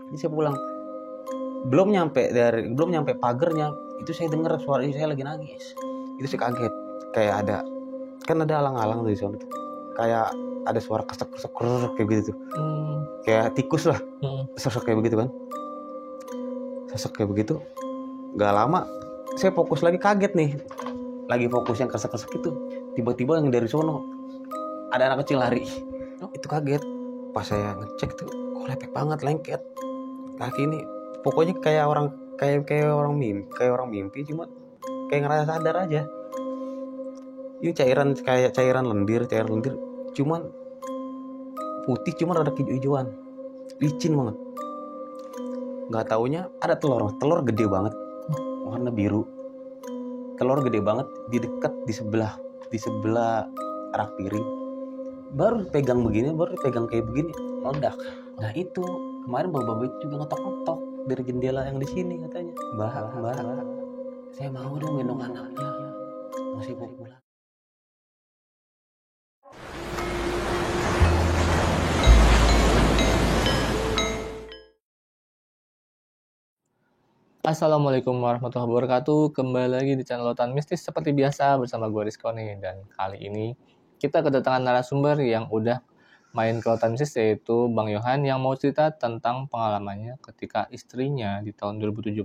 Jadi saya pulang, belum nyampe pagernya itu saya dengar suara istri saya lagi nangis. Itu saya kaget, kayak ada alang-alang tuh di sana tuh, kayak ada suara kesek kayak gitu tuh, kayak tikus lah, sesek kayak begitu kan, sesek kayak begitu. Gak lama saya fokus lagi, kaget nih, lagi fokus yang kesek itu, tiba-tiba yang dari sono ada anak kecil lari. Itu kaget pas saya ngecek tuh, kok lepek banget, lengket kaki ini, pokoknya kayak orang mimpi, cuma kayak ngerasa sadar aja. Ini kayak cairan lendir, cuman putih, cuman ada hijau-hijauan, licin banget. Nggak taunya ada telur gede banget, warna biru. Telur gede banget di sebelah rak piring. Baru pegang kayak begini, meledak. Nah itu kemarin bapak itu juga ngetok dari jendela yang di sini, katanya, mbah, saya mau dong gendong anaknya, masih mau pulang. Assalamualaikum warahmatullahi wabarakatuh. Kembali lagi di channel Lautan Mistis seperti biasa bersama gue Rizko nih. Dan kali ini kita kedatangan narasumber yang udah main ke Lautan Mistis, yaitu Bang Yohan, yang mau cerita tentang pengalamannya ketika istrinya di tahun 2017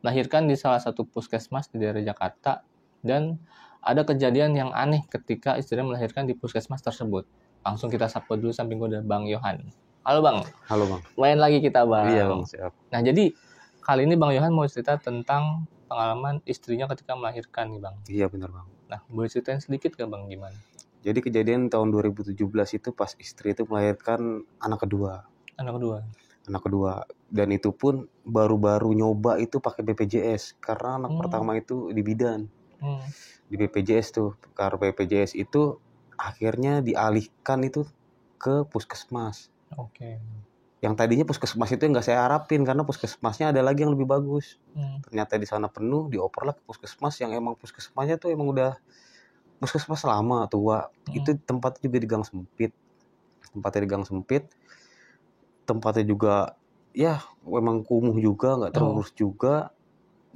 melahirkan di salah satu puskesmas di daerah Jakarta. Dan ada kejadian yang aneh ketika istrinya melahirkan di puskesmas tersebut. Langsung kita sapa dulu samping gue ada Bang Yohan. Halo Bang. Halo Bang. Main lagi kita Bang. Iya Bang, siap. Nah jadi kali ini Bang Yohan mau cerita tentang pengalaman istrinya ketika melahirkan nih Bang. Iya benar Bang. Nah boleh ceritain sedikit gak Bang gimana? Jadi kejadian tahun 2017 itu pas istri itu melahirkan anak kedua. Dan itu pun baru-baru nyoba itu pakai BPJS, karena anak pertama itu di bidan. Di BPJS tuh, karena BPJS itu akhirnya dialihkan itu ke puskesmas. Oke. Yang tadinya puskesmas itu nggak saya harapin, karena puskesmasnya ada lagi yang lebih bagus. Ternyata di sana penuh, dioper lah ke puskesmas yang emang puskesmasnya tuh emang udah puskesmas lama, tua. Itu tempatnya juga di gang sempit. Tempatnya juga ya emang kumuh juga, nggak terurus juga.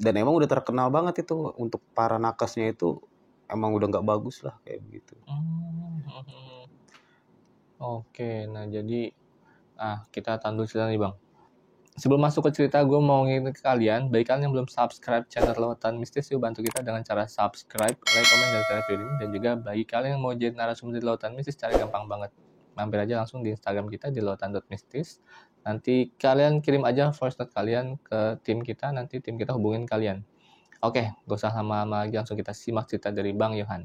Dan emang udah terkenal banget itu untuk para nakesnya, itu emang udah nggak bagus lah kayak begitu. Oke, nah jadi kita tahan dulu cerita nih Bang. Sebelum masuk ke cerita, gue mau ngingetin ke kalian, bagi kalian yang belum subscribe channel Lautan Mistis, yuk bantu kita dengan cara subscribe, like, komen, dan share video ini. Dan juga bagi kalian yang mau jadi narasumber di Lautan Mistis, cara gampang banget. Mampir aja langsung di Instagram kita di lautan.mistis. Nanti kalian kirim aja voice note kalian ke tim kita, nanti tim kita hubungin kalian. Oke, gak usah lama-lama lagi, langsung kita simak cerita dari Bang Yohan.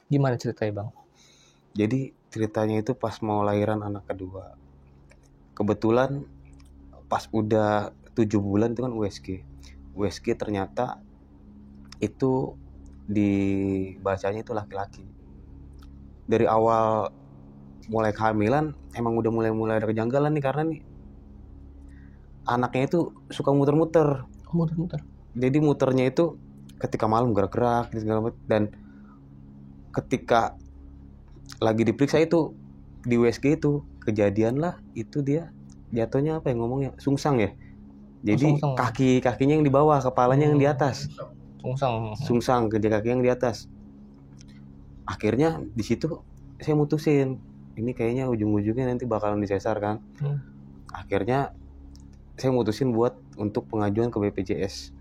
Gimana ceritanya Bang? Jadi ceritanya itu pas mau lahiran anak kedua. Kebetulan pas udah 7 bulan itu kan USG ternyata itu dibacanya itu laki-laki. Dari awal mulai kehamilan emang udah mulai ada kejanggalan nih, karena nih anaknya itu suka muter-muter. Jadi muternya itu ketika malam gerak-gerak dan ketika lagi diperiksa itu di USG itu kejadian lah, itu dia jatuhnya apa yang ngomongnya, sungsang ya. Jadi kakinya yang di bawah, kepalanya yang di atas. Sungsang kaki yang di atas. Akhirnya di situ saya mutusin, ini kayaknya ujung-ujungnya nanti bakalan disesar kan. Akhirnya saya mutusin buat untuk pengajuan ke BPJS.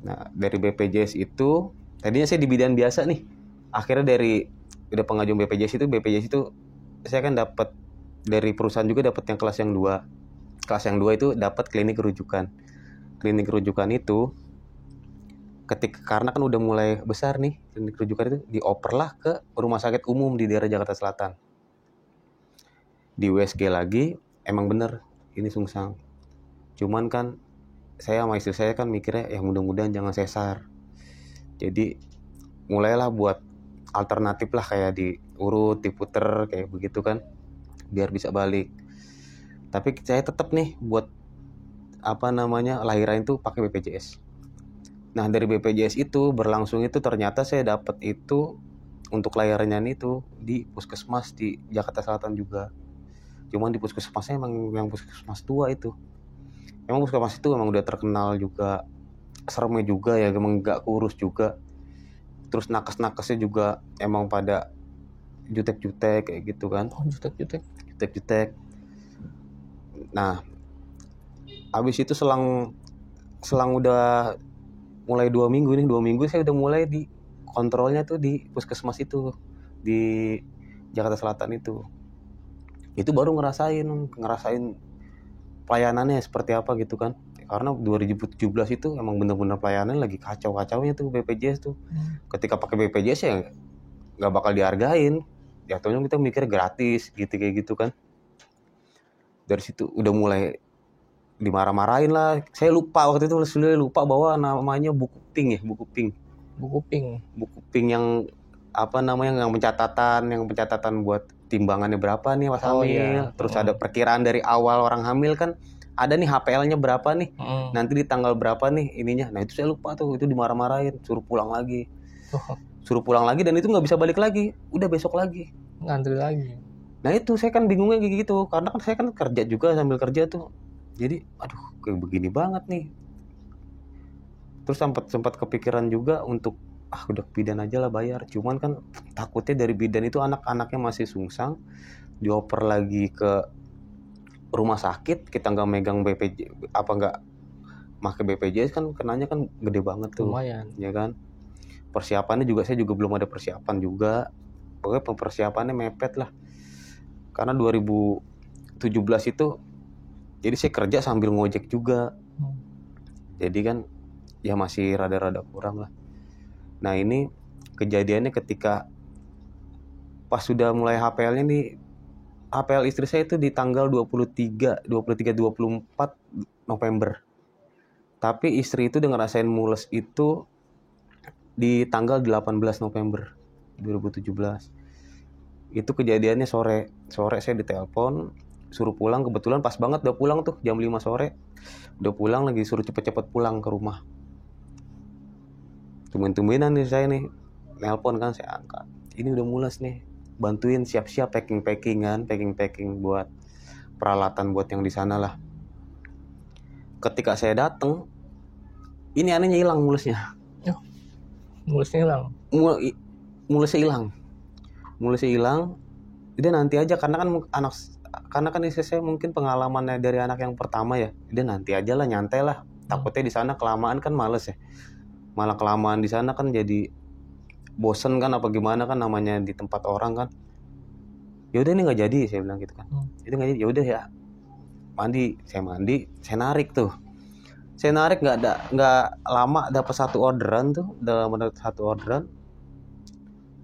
Nah dari BPJS itu tadinya saya di bidan biasa nih. Akhirnya dari udah pengajuan BPJS itu saya kan dapat dari perusahaan juga, dapat yang kelas yang 2. Kelas yang 2 itu dapat klinik rujukan. Klinik rujukan itu karena kan udah mulai besar nih, klinik rujukan itu dioperlah ke rumah sakit umum di daerah Jakarta Selatan. Di USG lagi emang bener ini sungsang. Cuman kan saya sama istri saya kan mikirnya ya mudah-mudahan jangan sesar. Jadi mulailah buat alternatif lah, kayak diurut, diputer kayak begitu kan, biar bisa balik. Tapi saya tetap nih buat lahiran itu pakai BPJS. Nah dari BPJS itu berlangsung itu ternyata saya dapat itu untuk lahirannya itu di puskesmas di Jakarta Selatan juga. Cuman di puskesmasnya emang yang puskesmas tua itu. Emang puskesmas itu emang udah terkenal juga, seremnya juga ya, emang gak kurus juga. Terus nakes-nakesnya juga emang pada jutek-jutek kayak gitu kan. Oh, jutek-jutek. Jutek-jutek. Nah habis itu selang udah mulai 2 minggu saya udah mulai di kontrolnya tuh di puskesmas itu di Jakarta Selatan itu baru ngerasain pelayanannya seperti apa gitu kan, karena 2017 itu emang bener-bener pelayanan lagi kacau-kacaunya tuh BPJS tuh. Ketika pakai BPJS ya nggak bakal dihargain, jatuhnya kita mikir gratis gitu kayak gitu kan. Dari situ udah mulai dimarah-marahin lah. Saya lupa waktu itu, lupa bahwa namanya buku pink yang yang pencatatan buat timbangannya berapa nih pas hamil. Iya. Terus ada perkiraan dari awal orang hamil kan, ada nih HPL-nya berapa nih, nanti di tanggal berapa nih ininya. Nah itu saya lupa tuh, itu dimarah-marahin, suruh pulang lagi dan itu nggak bisa balik lagi, udah besok lagi ngantri lagi. Nah itu saya kan bingungnya gitu, karena kan saya kan kerja juga sambil kerja tuh, jadi aduh kayak begini banget nih. Terus sempat kepikiran juga untuk udah bidan aja lah bayar, cuman kan takutnya dari bidan itu anak-anaknya masih sungsang, dioper lagi ke rumah sakit, kita nggak megang nggak pakai BPJS kan, kenanya kan gede banget tuh. Lumayan. Ya kan, persiapannya juga saya juga belum ada persiapan juga, pokoknya persiapannya mepet lah. Karena 2017 itu jadi saya kerja sambil ngojek juga, jadi kan ya masih rada-rada kurang lah. Nah ini kejadiannya ketika pas sudah mulai HPL-nya nih, HPL istri saya itu di tanggal 23-24 November. Tapi istri itu udah ngerasain mules itu di tanggal 18 November 2017. Itu kejadiannya sore saya ditelepon, suruh pulang. Kebetulan pas banget udah pulang tuh, jam 5 sore. Udah pulang lagi, suruh cepet-cepet pulang ke rumah. Tumben-tumbenan nih saya nih, nelpon kan, saya angkat. Ini udah mules nih, bantuin siap-siap packing buat peralatan buat yang di sana lah. Ketika saya datang, ini anehnya hilang mulesnya. Mulesnya hilang. Mulesnya hilang. Dia nanti aja, karena kan istri saya mungkin pengalamannya dari anak yang pertama ya. Dia nanti aja lah, nyantai lah. Takutnya di sana kelamaan kan males ya. Malah kelamaan di sana kan jadi bosen kan, apa gimana kan, namanya di tempat orang kan. Ya udah ini nggak jadi, saya bilang gitu kan. Itu nggak jadi, ya udah ya. Mandi, saya narik tuh. Saya narik nggak lama dapat satu orderan.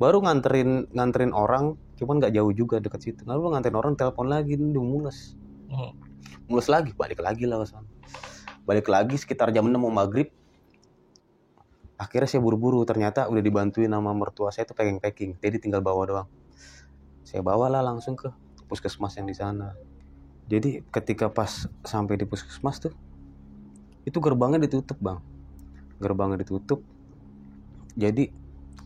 Baru nganterin orang, cuman nggak jauh juga, deket situ. Lalu nganterin orang, telepon lagi, udah mules lagi, balik lagi lah ke sana. Balik lagi sekitar jam 6 mau maghrib. Akhirnya saya buru-buru, ternyata udah dibantuin sama mertua saya tuh packing, jadi tinggal bawa doang. Saya bawalah langsung ke puskesmas yang di sana. Jadi ketika pas sampai di puskesmas tuh, itu gerbangnya ditutup bang. Jadi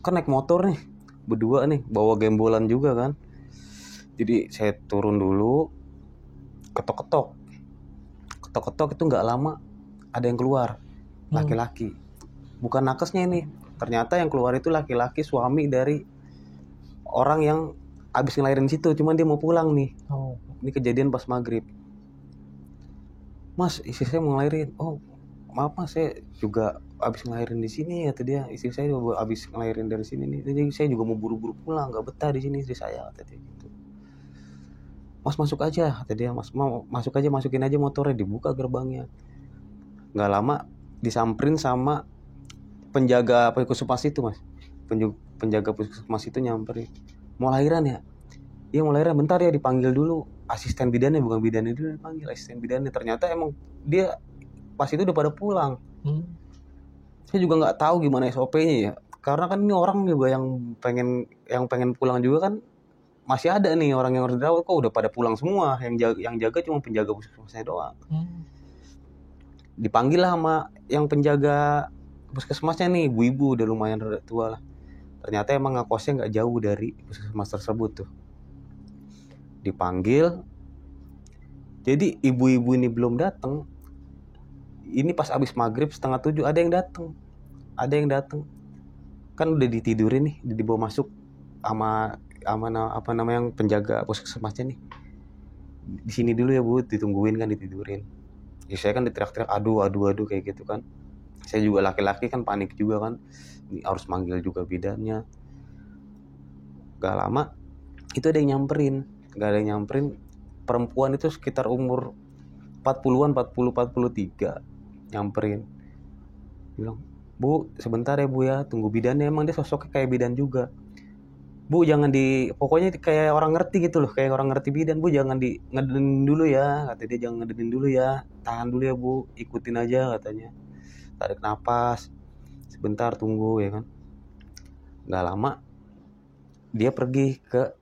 kan naik motor nih, berdua nih, bawa gembolan juga kan. Jadi saya turun dulu, ketok-ketok itu nggak lama ada yang keluar, laki-laki. Bukan nakesnya ini, ternyata yang keluar itu laki-laki, suami dari orang yang abis ngelahirin situ, cuman dia mau pulang nih. Ini kejadian pas maghrib. Mas, istri saya mau ngelahirin. Oh maaf mas, saya juga abis ngelahirin di sini, kata dia. Istri saya juga abis ngelahirin dari sini nih, jadi saya juga mau buru-buru pulang, nggak betah di sini istri saya, kata dia gitu. Mas masuk aja, kata dia. Mas mau masuk aja, masukin aja motornya. Dibuka gerbangnya. Nggak lama disamperin sama penjaga puskesmas itu mas. Penjaga puskesmas itu nyamperin, mau lahiran ya? Iya mau lahiran, bentar ya, dipanggil dulu asisten bidannya, bukan bidannya dulu, dipanggil asisten bidannya. Ternyata emang dia pas itu udah pada pulang. Hmm. Saya juga nggak tahu gimana SOP-nya ya, karena kan ini orang juga yang pengen pulang juga kan, masih ada nih orang yang harus dirawat, kok udah pada pulang semua, yang jaga cuma penjaga puskesmasnya doang. Dipanggil lah sama yang penjaga puskesmasnya nih, ibu-ibu udah lumayan rada tua lah. Ternyata emang ngekosnya nggak jauh dari puskesmas tersebut tuh. Dipanggil, jadi ibu-ibu ini belum datang. Ini pas abis maghrib 6:30 ada yang datang. Kan udah ditidurin nih, dibawa masuk sama apa namanya yang penjaga puskesmasnya nih. Di sini dulu ya Bu, ditungguin kan, ditidurin. Ya saya kan diteriak-teriak aduh kayak gitu kan. Saya juga laki-laki kan panik juga kan. Ini harus manggil juga bidannya. Gak lama itu ada yang nyamperin. Perempuan itu sekitar umur 40-an, 43 nyamperin. Bilang, "Bu, sebentar ya Bu ya, tunggu bidannya." Emang dia sosoknya kayak bidan juga. "Bu, jangan pokoknya kayak orang ngerti gitu loh, kayak orang ngerti bidan. Bu, jangan ngedenin dulu ya," kata dia, "jangan ngedenin dulu ya. Tahan dulu ya Bu, ikutin aja," katanya. Tarik napas, sebentar tunggu ya kan. Gak lama dia pergi ke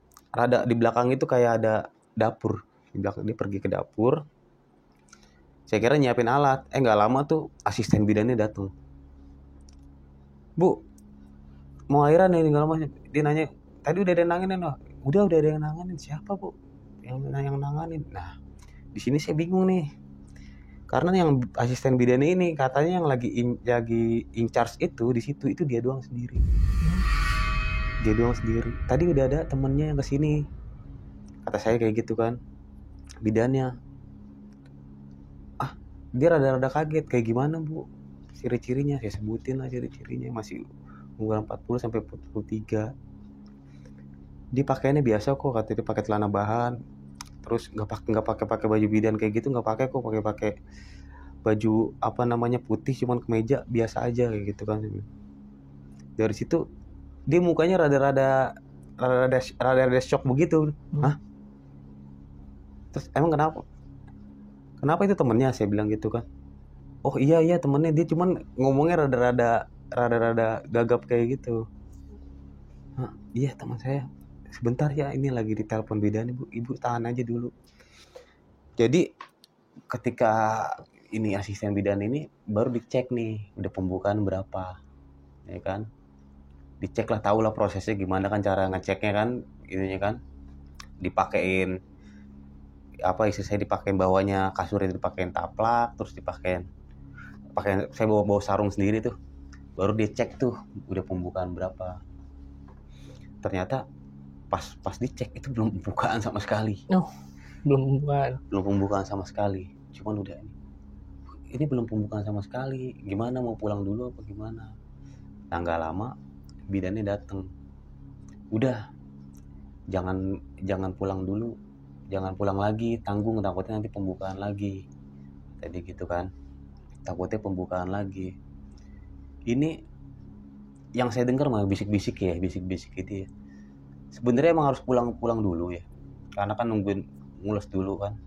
di belakang itu kayak ada dapur. Di belakang dia pergi ke dapur. Saya kira nyiapin alat. Gak lama tuh asisten bidannya datang. "Bu, mau airan ya?" Gak lama dia nanya, "Tadi udah ada yang nanganin?" Udah ada yang nanganin." "Siapa Bu yang nanganin?" Nah, di sini saya bingung nih. Karena yang asisten bidannya ini katanya yang lagi in charge itu di situ itu dia doang sendiri. Tadi udah ada temennya yang kesini, kata saya kayak gitu kan. Bidannya, dia rada-rada kaget. "Kayak gimana Bu ciri-cirinya?" Saya sebutin lah ciri-cirinya. Masih umur 40 sampai 43. Dia pakaiannya biasa kok, katanya dia pakai celana bahan. Terus nggak pakai baju bidan kayak gitu, nggak pakai kok, pakai baju apa namanya putih, cuman kemeja biasa aja kayak gitu kan. Dari situ dia mukanya rada-rada shock begitu. Hah? Terus emang kenapa itu temennya, saya bilang gitu kan. "Oh iya temennya, dia cuman ngomongnya rada-rada gagap kayak gitu." "Hah, iya teman saya. Sebentar ya, ini lagi ditelepon bidan ibu tahan aja dulu." Jadi ketika ini asisten bidan ini baru dicek nih, udah pembukaan berapa, ya kan? Dicek lah, tahu lah prosesnya gimana kan, cara ngeceknya kan, itunya kan, dipakein apa saya dipakein bawahnya kasur itu, dipakein taplak, terus saya bawa sarung sendiri tuh, baru dicek tuh udah pembukaan berapa. Ternyata pas dicek itu belum pembukaan sama sekali. Belum pembukaan sama sekali. Cuman udah ini belum pembukaan sama sekali. Gimana, mau pulang dulu apa gimana? Nah, gak lama bidannya datang. "Udah, jangan pulang dulu. Jangan pulang lagi, tanggung, takutnya nanti pembukaan lagi." Tadi gitu kan. Takutnya pembukaan lagi. Ini yang saya dengar mah bisik-bisik gitu ya. Sebenarnya emang harus pulang dulu ya. Karena kan nungguin ngules dulu kan.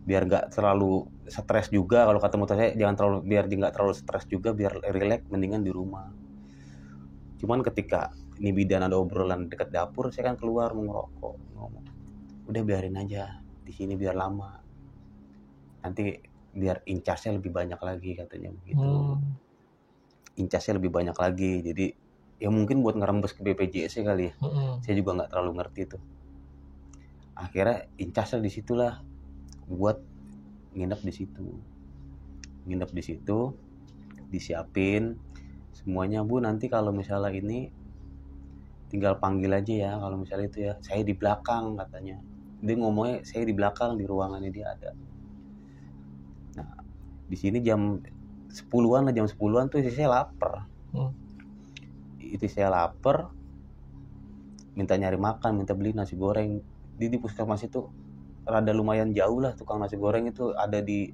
Biar nggak terlalu stres juga, kalau kata motor saya biar nggak terlalu stres juga, biar relax, mendingan di rumah. Cuman ketika ini bidan ada obrolan dekat dapur, saya kan keluar mau ngerokok, ngomong, "Udah biarin aja di sini biar lama, nanti biar in charge-nya lebih banyak lagi," katanya begitu. In charge-nya lebih banyak lagi, jadi ya mungkin buat ngerembes ke BPJS kali ya. Saya juga nggak terlalu ngerti tuh. Akhirnya in charge-nya di situlah, buat nginep di situ, disiapin semuanya. "Bu, nanti kalau misalnya ini tinggal panggil aja ya, kalau misalnya itu ya, saya di belakang," katanya. Dia ngomongnya saya di belakang, di ruangannya dia ada. Nah, di sini jam 10-an tuh saya lapar. Itu saya lapar, minta nyari makan, minta beli nasi goreng. Di puskesmas itu rada lumayan jauh lah, tukang nasi goreng itu ada di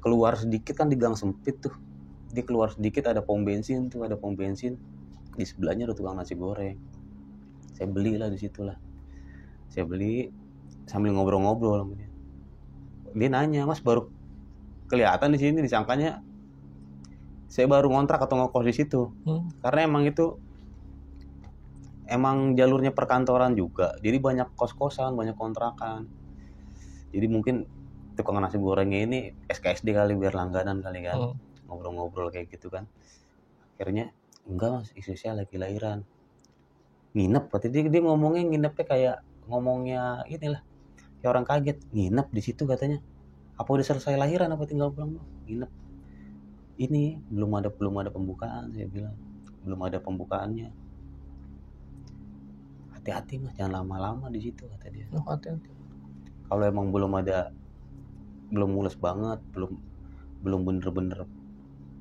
keluar sedikit kan, di gang sempit tuh. Di keluar sedikit ada pom bensin, di sebelahnya ada tukang nasi goreng. Saya belilah di situlah. Saya beli sambil ngobrol-ngobrol sama dia. Dia nanya, "Mas, baru kelihatan di sini, disangkanya saya baru ngontrak atau ngekos di situ. Karena emang itu emang jalurnya perkantoran juga, jadi banyak kos-kosan, banyak kontrakan. Jadi mungkin tukang nasi gorengnya ini SKSD kali, biar langganan kali kan, ngobrol-ngobrol kayak gitu kan. Akhirnya enggak mas, istri saya lagi lahiran, nginep. Katanya dia ngomongnya nginepnya kayak ngomongnya inilah, kayak orang kaget. Nginep di situ katanya, apa udah selesai lahiran apa tinggal pulang? Nginep. Ini belum ada pembukaan, saya bilang belum ada pembukaannya. Hati-hati mas, jangan lama-lama di situ kata dia. Hati-hati. Kalau emang belum mulus banget, belum bener-bener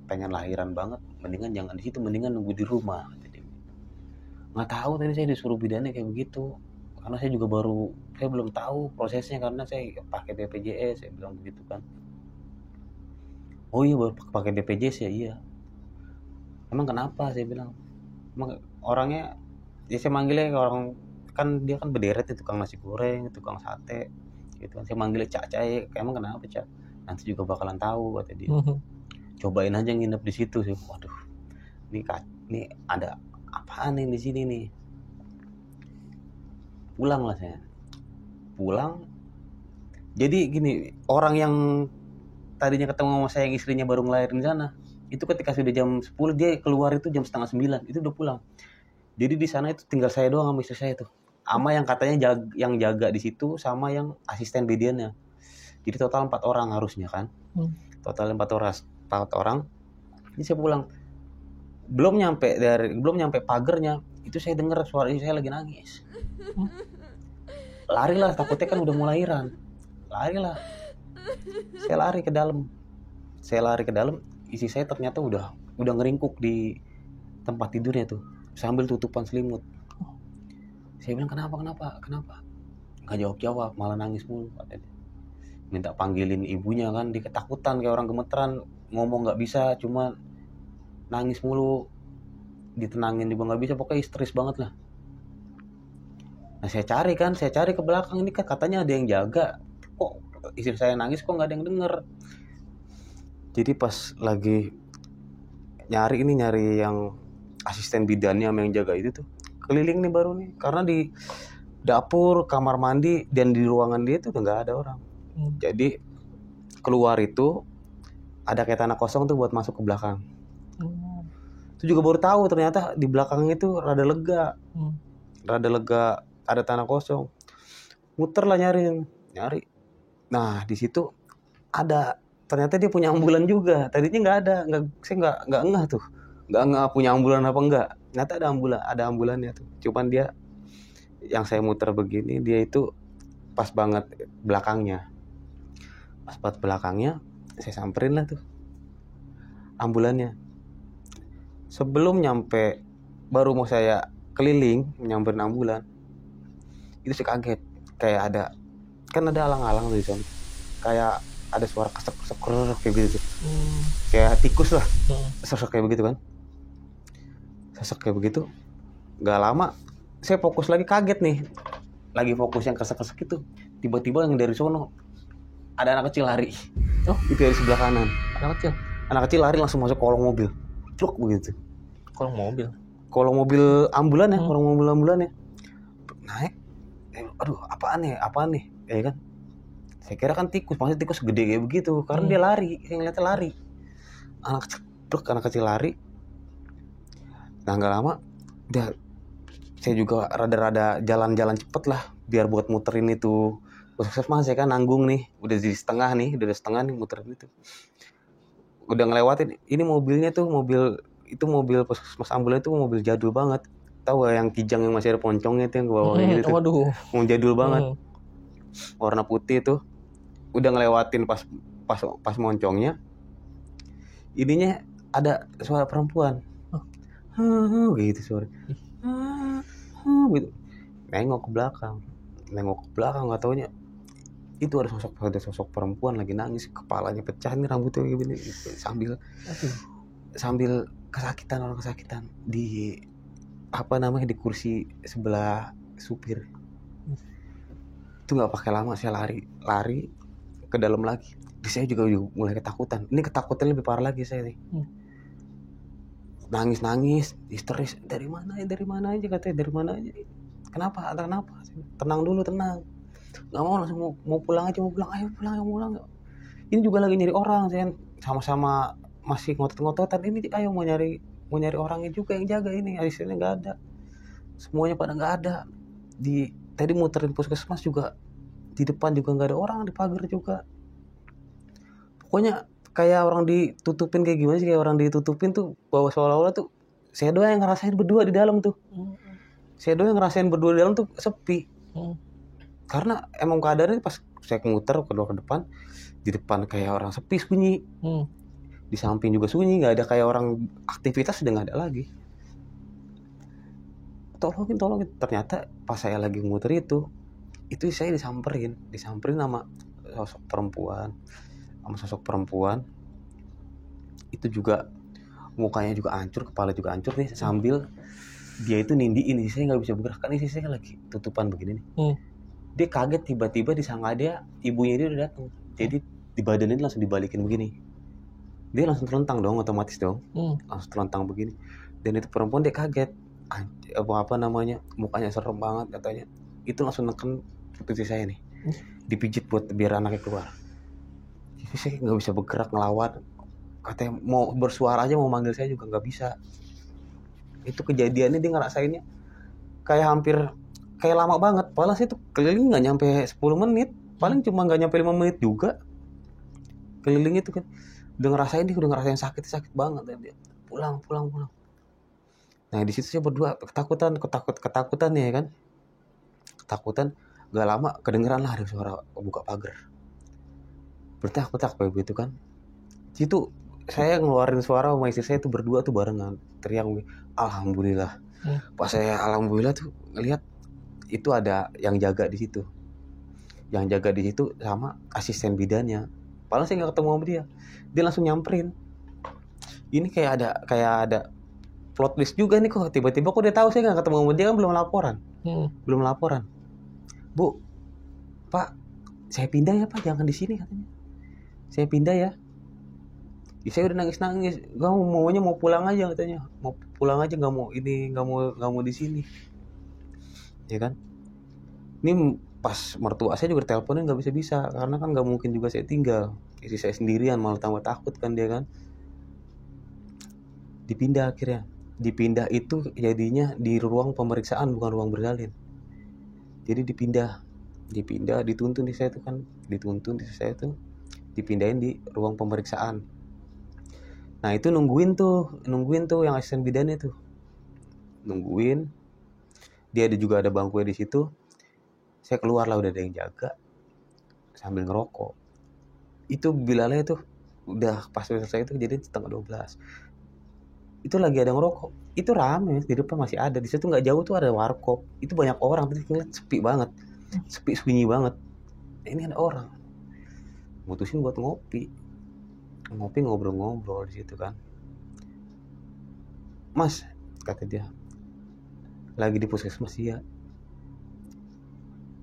pengen lahiran banget, mendingan jangan di situ, mendingan nunggu di rumah. Nggak tahu tadi saya disuruh bidannya kayak begitu, karena saya juga saya belum tahu prosesnya karena saya pakai BPJS. Saya bilang begitu kan. Oh iya baru pakai BPJS ya. Iya. Emang kenapa? Saya bilang. Emang orangnya, ya saya manggilnya orang kan, dia kan berderet itu, tukang nasi goreng, tukang sate gitu kan. Saya manggilnya Cak Cai. Emang kenapa Cak? Nanti juga bakalan tahu kata dia. Cobain aja nginep di situ sih. Waduh, ini ada apaan nih di sini nih. Pulang lah saya. Pulang. Jadi gini, orang yang tadinya ketemu sama saya yang istrinya baru ngelahirin di sana, itu ketika sudah jam 10 dia keluar itu jam 8:30, itu udah pulang. Jadi di sana itu tinggal saya doang sama istri saya tuh. Sama yang katanya yang jaga di situ, sama yang asisten bidannya. Jadi total 4 orang harusnya kan. Total 4 orang. Ini saya pulang. Belum nyampe pagernya, itu saya dengar suara istri saya lagi nangis. Larilah, takutnya kan udah mau lahiran. Larilah. Saya lari ke dalam. Istri saya ternyata udah ngeringkuk di tempat tidurnya tuh, sambil tutupan selimut. Saya bilang kenapa? Nggak jawab, malah nangis mulu katanya. Minta panggilin ibunya kan, dia ketakutan kayak orang gemeteran, ngomong nggak bisa, cuma nangis mulu, ditenangin juga nggak bisa, pokoknya histeris banget lah. Nah saya cari ke belakang, ini kan katanya ada yang jaga, kok istri saya nangis kok nggak ada yang denger. Jadi pas lagi nyari yang asisten bidannya sama yang jaga itu tuh keliling nih baru nih, karena di dapur, kamar mandi, dan di ruangan dia tuh udah nggak ada orang. Jadi keluar itu ada kayak tanah kosong tuh buat masuk ke belakang. Itu juga baru tahu ternyata di belakang itu rada lega, ada tanah kosong. Muter lah nyari. Nah di situ ada, ternyata dia punya ambulan juga. Tadinya nggak ada, saya nggak ngeh tuh, nggak ngeh punya ambulan apa enggak. Ternyata ada ambulannya tuh. Cuman dia, yang saya muter begini, dia itu pas banget belakangnya. Saya samperin lah tuh ambulannya. Sebelum nyampe, baru mau saya keliling nyamperin ambulan, itu saya kaget. Kayak ada alang-alang di sana, kayak ada suara kesek-kesek kayak gitu tuh. Kayak tikus lah, sosok kayak begitu kan. Gak lama saya fokus lagi, kaget nih, lagi fokus yang kesek-kesek itu, tiba-tiba yang dari sono ada anak kecil lari. Itu dari sebelah kanan. Anak kecil lari langsung masuk kolong mobil. Pluk begitu. Kolong mobil ambulan ya, kolong mobil ambulan ya. Naik. Aduh, apaan nih? Ya kan. Saya kira kan tikus, maksudnya tikus gede kayak begitu, karena dia lari, saya ngeliatnya lari. Anak kecil lari. Nah, enggak lama saya juga rada-rada jalan-jalan cepet lah, biar buat muterin itu puskesmas. Saya kan nanggung nih, udah setengah nih muterin itu. Udah ngelewatin, ini mobilnya tuh mobil puskesmas ambulan itu mobil jadul banget. Tahu gak yang kijang yang masih ada poncongnya itu yang ke bawah gitu tuh. Waduh. Mau jadul banget. Warna putih tuh. Udah ngelewatin pas moncongnya. Ininya ada suara perempuan. Gitu suara. Gitu. Nengok ke belakang nggak taunya itu ada sosok perempuan lagi nangis, kepalanya pecah nih, rambutnya gini, sambil kesakitan di di kursi sebelah supir. Itu nggak pakai lama saya lari ke dalam lagi. Saya juga mulai ketakutan. Ini ketakutan lebih parah lagi saya nih. Nangis, histeris. Dari mana aja katanya, dari mana aja. Kenapa? Tenang dulu, tenang. Nggak mau, langsung mau pulang aja, ayo pulang. Ini juga lagi nyari orang, saya sama-sama masih ngotot-ngototan. Ini ayo mau nyari orangnya juga yang jaga ini. Hasilnya nggak ada. Semuanya pada nggak ada. Tadi muterin puskesmas juga, di depan juga nggak ada orang, di pagar juga. Pokoknya kayak orang ditutupin, kayak gimana sih, kayak orang ditutupin tuh, bahwa seolah-olah tuh saya doang yang ngerasain berdua di dalam tuh. Saya doang yang ngerasain berdua di dalam tuh sepi. Karena emang keadaannya pas saya muter ke depan, di depan kayak orang sepi, sunyi. Di samping juga sunyi, nggak ada kayak orang aktivitas, udah nggak ada lagi. Tolongin. Ternyata pas saya lagi muter itu saya disamperin sama sosok perempuan. Itu juga mukanya juga hancur, kepala juga hancur nih, sambil dia itu nindiin. Saya nggak bisa bergerak kan, saya lagi tutupan begini nih. Dia kaget, tiba-tiba disangka ibunya dia udah datang. Jadi di badannya langsung dibalikin begini. Dia langsung terlentang dong, otomatis dong. Langsung terlentang begini. Dan itu perempuan, dia kaget. Mukanya serem banget katanya. Itu langsung neken putih saya nih. Dipijit buat biar anaknya keluar. Jadi saya nggak bisa bergerak, ngelawan. Katanya mau bersuara aja, mau manggil saya juga nggak bisa. Itu kejadiannya dia ngerasainnya kayak lama banget. Padahal saya tuh keliling nggak nyampe 10 menit, paling cuma nggak nyampe 5 menit juga. Keliling itu kan udah ngerasain sakit banget. Dia pulang. Nah di situ saya berdua ketakutan ya kan. Ketakutan, gak lama kedengeran lah ada suara buka pagar. Bertak begitu kan. Situ saya ngeluarin suara sama istri saya tuh berdua tuh barengan, teriak alhamdulillah. Pas saya alhamdulillah tuh ngelihat itu ada yang jaga di situ. Yang jaga di situ sama asisten bidannya. Padahal saya nggak ketemu sama dia. Dia langsung nyamperin. Ini kayak ada plot twist juga nih, kok tiba-tiba kok dia tahu saya nggak ketemu sama dia, kan belum laporan. Bu, Pak, saya pindah ya Pak, jangan di sini katanya. Saya pindah ya. Saya udah nangis, gak maunya mau pulang aja katanya, mau pulang aja, nggak mau di sini, ya kan? Ini pas mertua saya juga teleponnya nggak bisa, karena kan nggak mungkin juga saya tinggal, istri saya sendirian, malah tambah takut kan dia kan. Dipindah itu jadinya di ruang pemeriksaan, bukan ruang bersalin. Jadi dipindah, dituntun di saya tuh dipindahin di ruang pemeriksaan. Nah itu nungguin tuh yang asisten bidannya tuh nungguin. Dia juga ada bangkunya di situ. Saya keluar lah, udah ada yang jaga, sambil ngerokok. Itu bilalnya tuh udah pas selesai itu jadi 11:30. Itu lagi ada ngerokok. Itu rame, di depan masih ada. Di situ nggak jauh tuh ada warkop. Itu banyak orang, tapi ngeliat sepi banget, sunyi banget. Ini ada orang. Mutusin buat ngopi, ngobrol-ngobrol di situ kan. Mas, kata dia, lagi di puskesmas ya.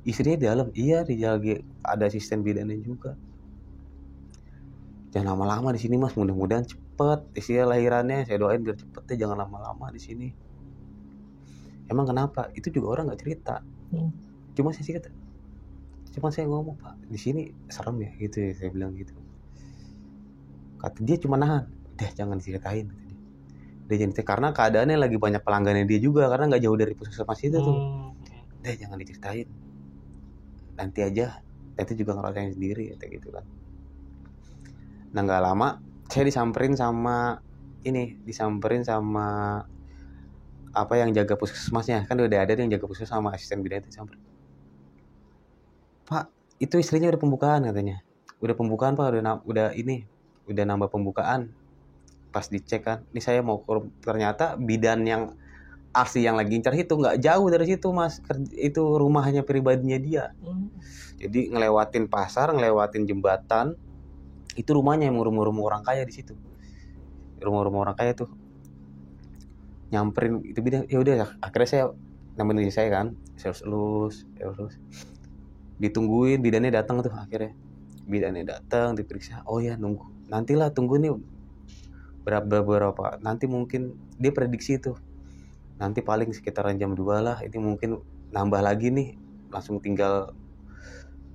Istrinya di dalam, iya, lagi ada asisten bidannya juga. Jangan lama-lama di sini Mas, mudah-mudahan cepet istilah lahirannya, saya doain biar cepet deh, jangan lama-lama di sini. Emang kenapa? Itu juga orang nggak cerita. Cuma saya ngomong, Pak, di sini serem ya gitu ya, saya bilang gitu. Kata dia cuma nahan, udah jangan diceritain. Dia jangan, karena keadaannya lagi banyak pelanggannya dia juga, karena nggak jauh dari puskesmas itu tuh. Udah jangan diceritain, nanti juga ngerasain sendiri kayak gitu kan. Nah nggak lama saya disamperin sama apa yang jaga puskesmasnya, kan udah ada yang jaga puskesmas sama asisten bidan itu. Disamperin, Pak, itu istrinya udah pembukaan katanya. Udah pembukaan Pak, udah nambah pembukaan. Pas dicek kan, ini saya mau ternyata bidan yang asli yang lagi incar itu nggak jauh dari situ Mas, itu rumahnya pribadinya dia. Jadi ngelewatin pasar, ngelewatin jembatan, itu rumahnya, yang rumah-rumah orang kaya di situ. Rumah-rumah orang kaya tuh. Nyamperin itu bidan, ya udah akhirnya saya nemenin saya kan, saya lulus. Ditungguin bidannya datang tuh akhirnya. bidannya datang diperiksa, oh ya nunggu, nantilah tunggu nih berapa nanti, mungkin dia prediksi itu nanti paling sekitaran jam 2 lah, ini mungkin nambah lagi nih, langsung tinggal,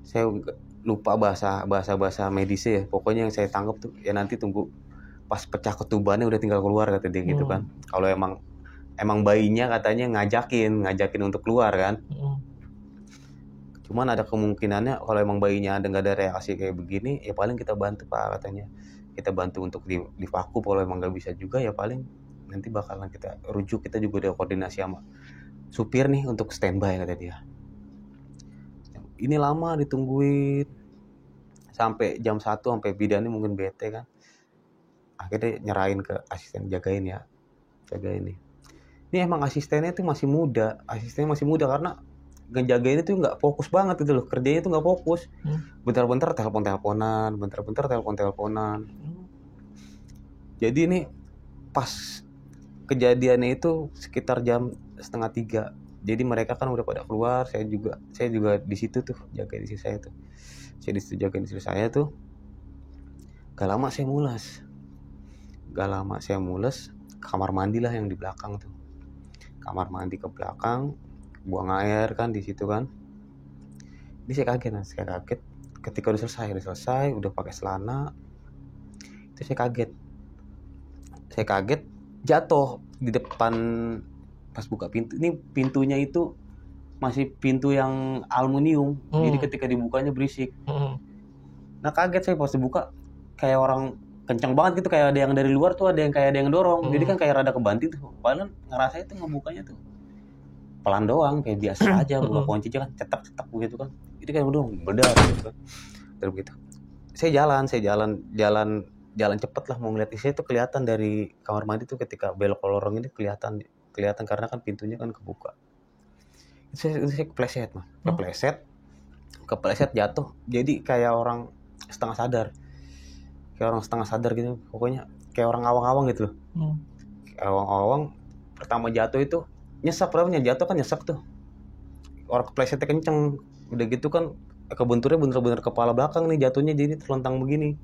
saya lupa bahasa medisnya ya, pokoknya yang saya tangkap tuh ya nanti tunggu pas pecah ketubannya udah tinggal keluar kata dia gitu kan. Kalau emang bayinya katanya ngajakin untuk keluar kan. Cuman ada kemungkinannya kalau emang bayinya nggak ada reaksi kayak begini, ya paling kita bantu Pak katanya. Kita bantu untuk di vakum, kalau emang nggak bisa juga ya paling nanti bakalan kita rujuk. Kita juga udah koordinasi sama supir nih untuk standby kata dia. Ini lama ditungguin sampai jam 1, sampai bidannya mungkin bete kan. Akhirnya nyerahin ke asisten, jagain nih. Ini emang asistennya tuh masih muda karena ngejagain itu nggak fokus banget gitu loh, kerjanya itu nggak fokus. Bentar-bentar telepon-teleponan. Jadi ini pas kejadiannya itu sekitar jam 2:30. Jadi mereka kan udah pada keluar, saya juga di situ tuh jagain istri saya tuh. Gak lama saya mules, kamar mandi lah yang di belakang tuh. Kamar mandi ke belakang, buang air kan di situ kan. Ini saya kaget ketika udah selesai udah pakai celana. Itu saya kaget jatuh di depan pas buka pintu. Ini pintunya itu masih pintu yang aluminium. Jadi ketika dibukanya berisik. Nah kaget saya pas dibuka, kayak orang kencang banget gitu, kayak ada yang dari luar tuh, ada yang dorong. Jadi kan kayak rada kebanting tuh. Padahal ngerasa itu ngebukanya tuh pelan doang, kayak biasa aja, buka kunci aja kan, cetak begitu kan. Jadi kayak udah beredar gitu kan. Terus begitu. Saya jalan cepet lah mau ngeliat istri itu, kelihatan dari kamar mandi tuh ketika belok ke lorong ini kelihatan karena kan pintunya kan kebuka. Itu saya kepleset jatuh. Jadi kayak orang setengah sadar gitu, pokoknya kayak orang awang-awang gitu loh. Awang-awang pertama jatuh itu nyesek, jatuh kan nyesek tuh, orang keplesetnya kenceng, udah gitu kan kebenturnya bener-bener kepala belakang nih jatuhnya, jadi terlentang begini.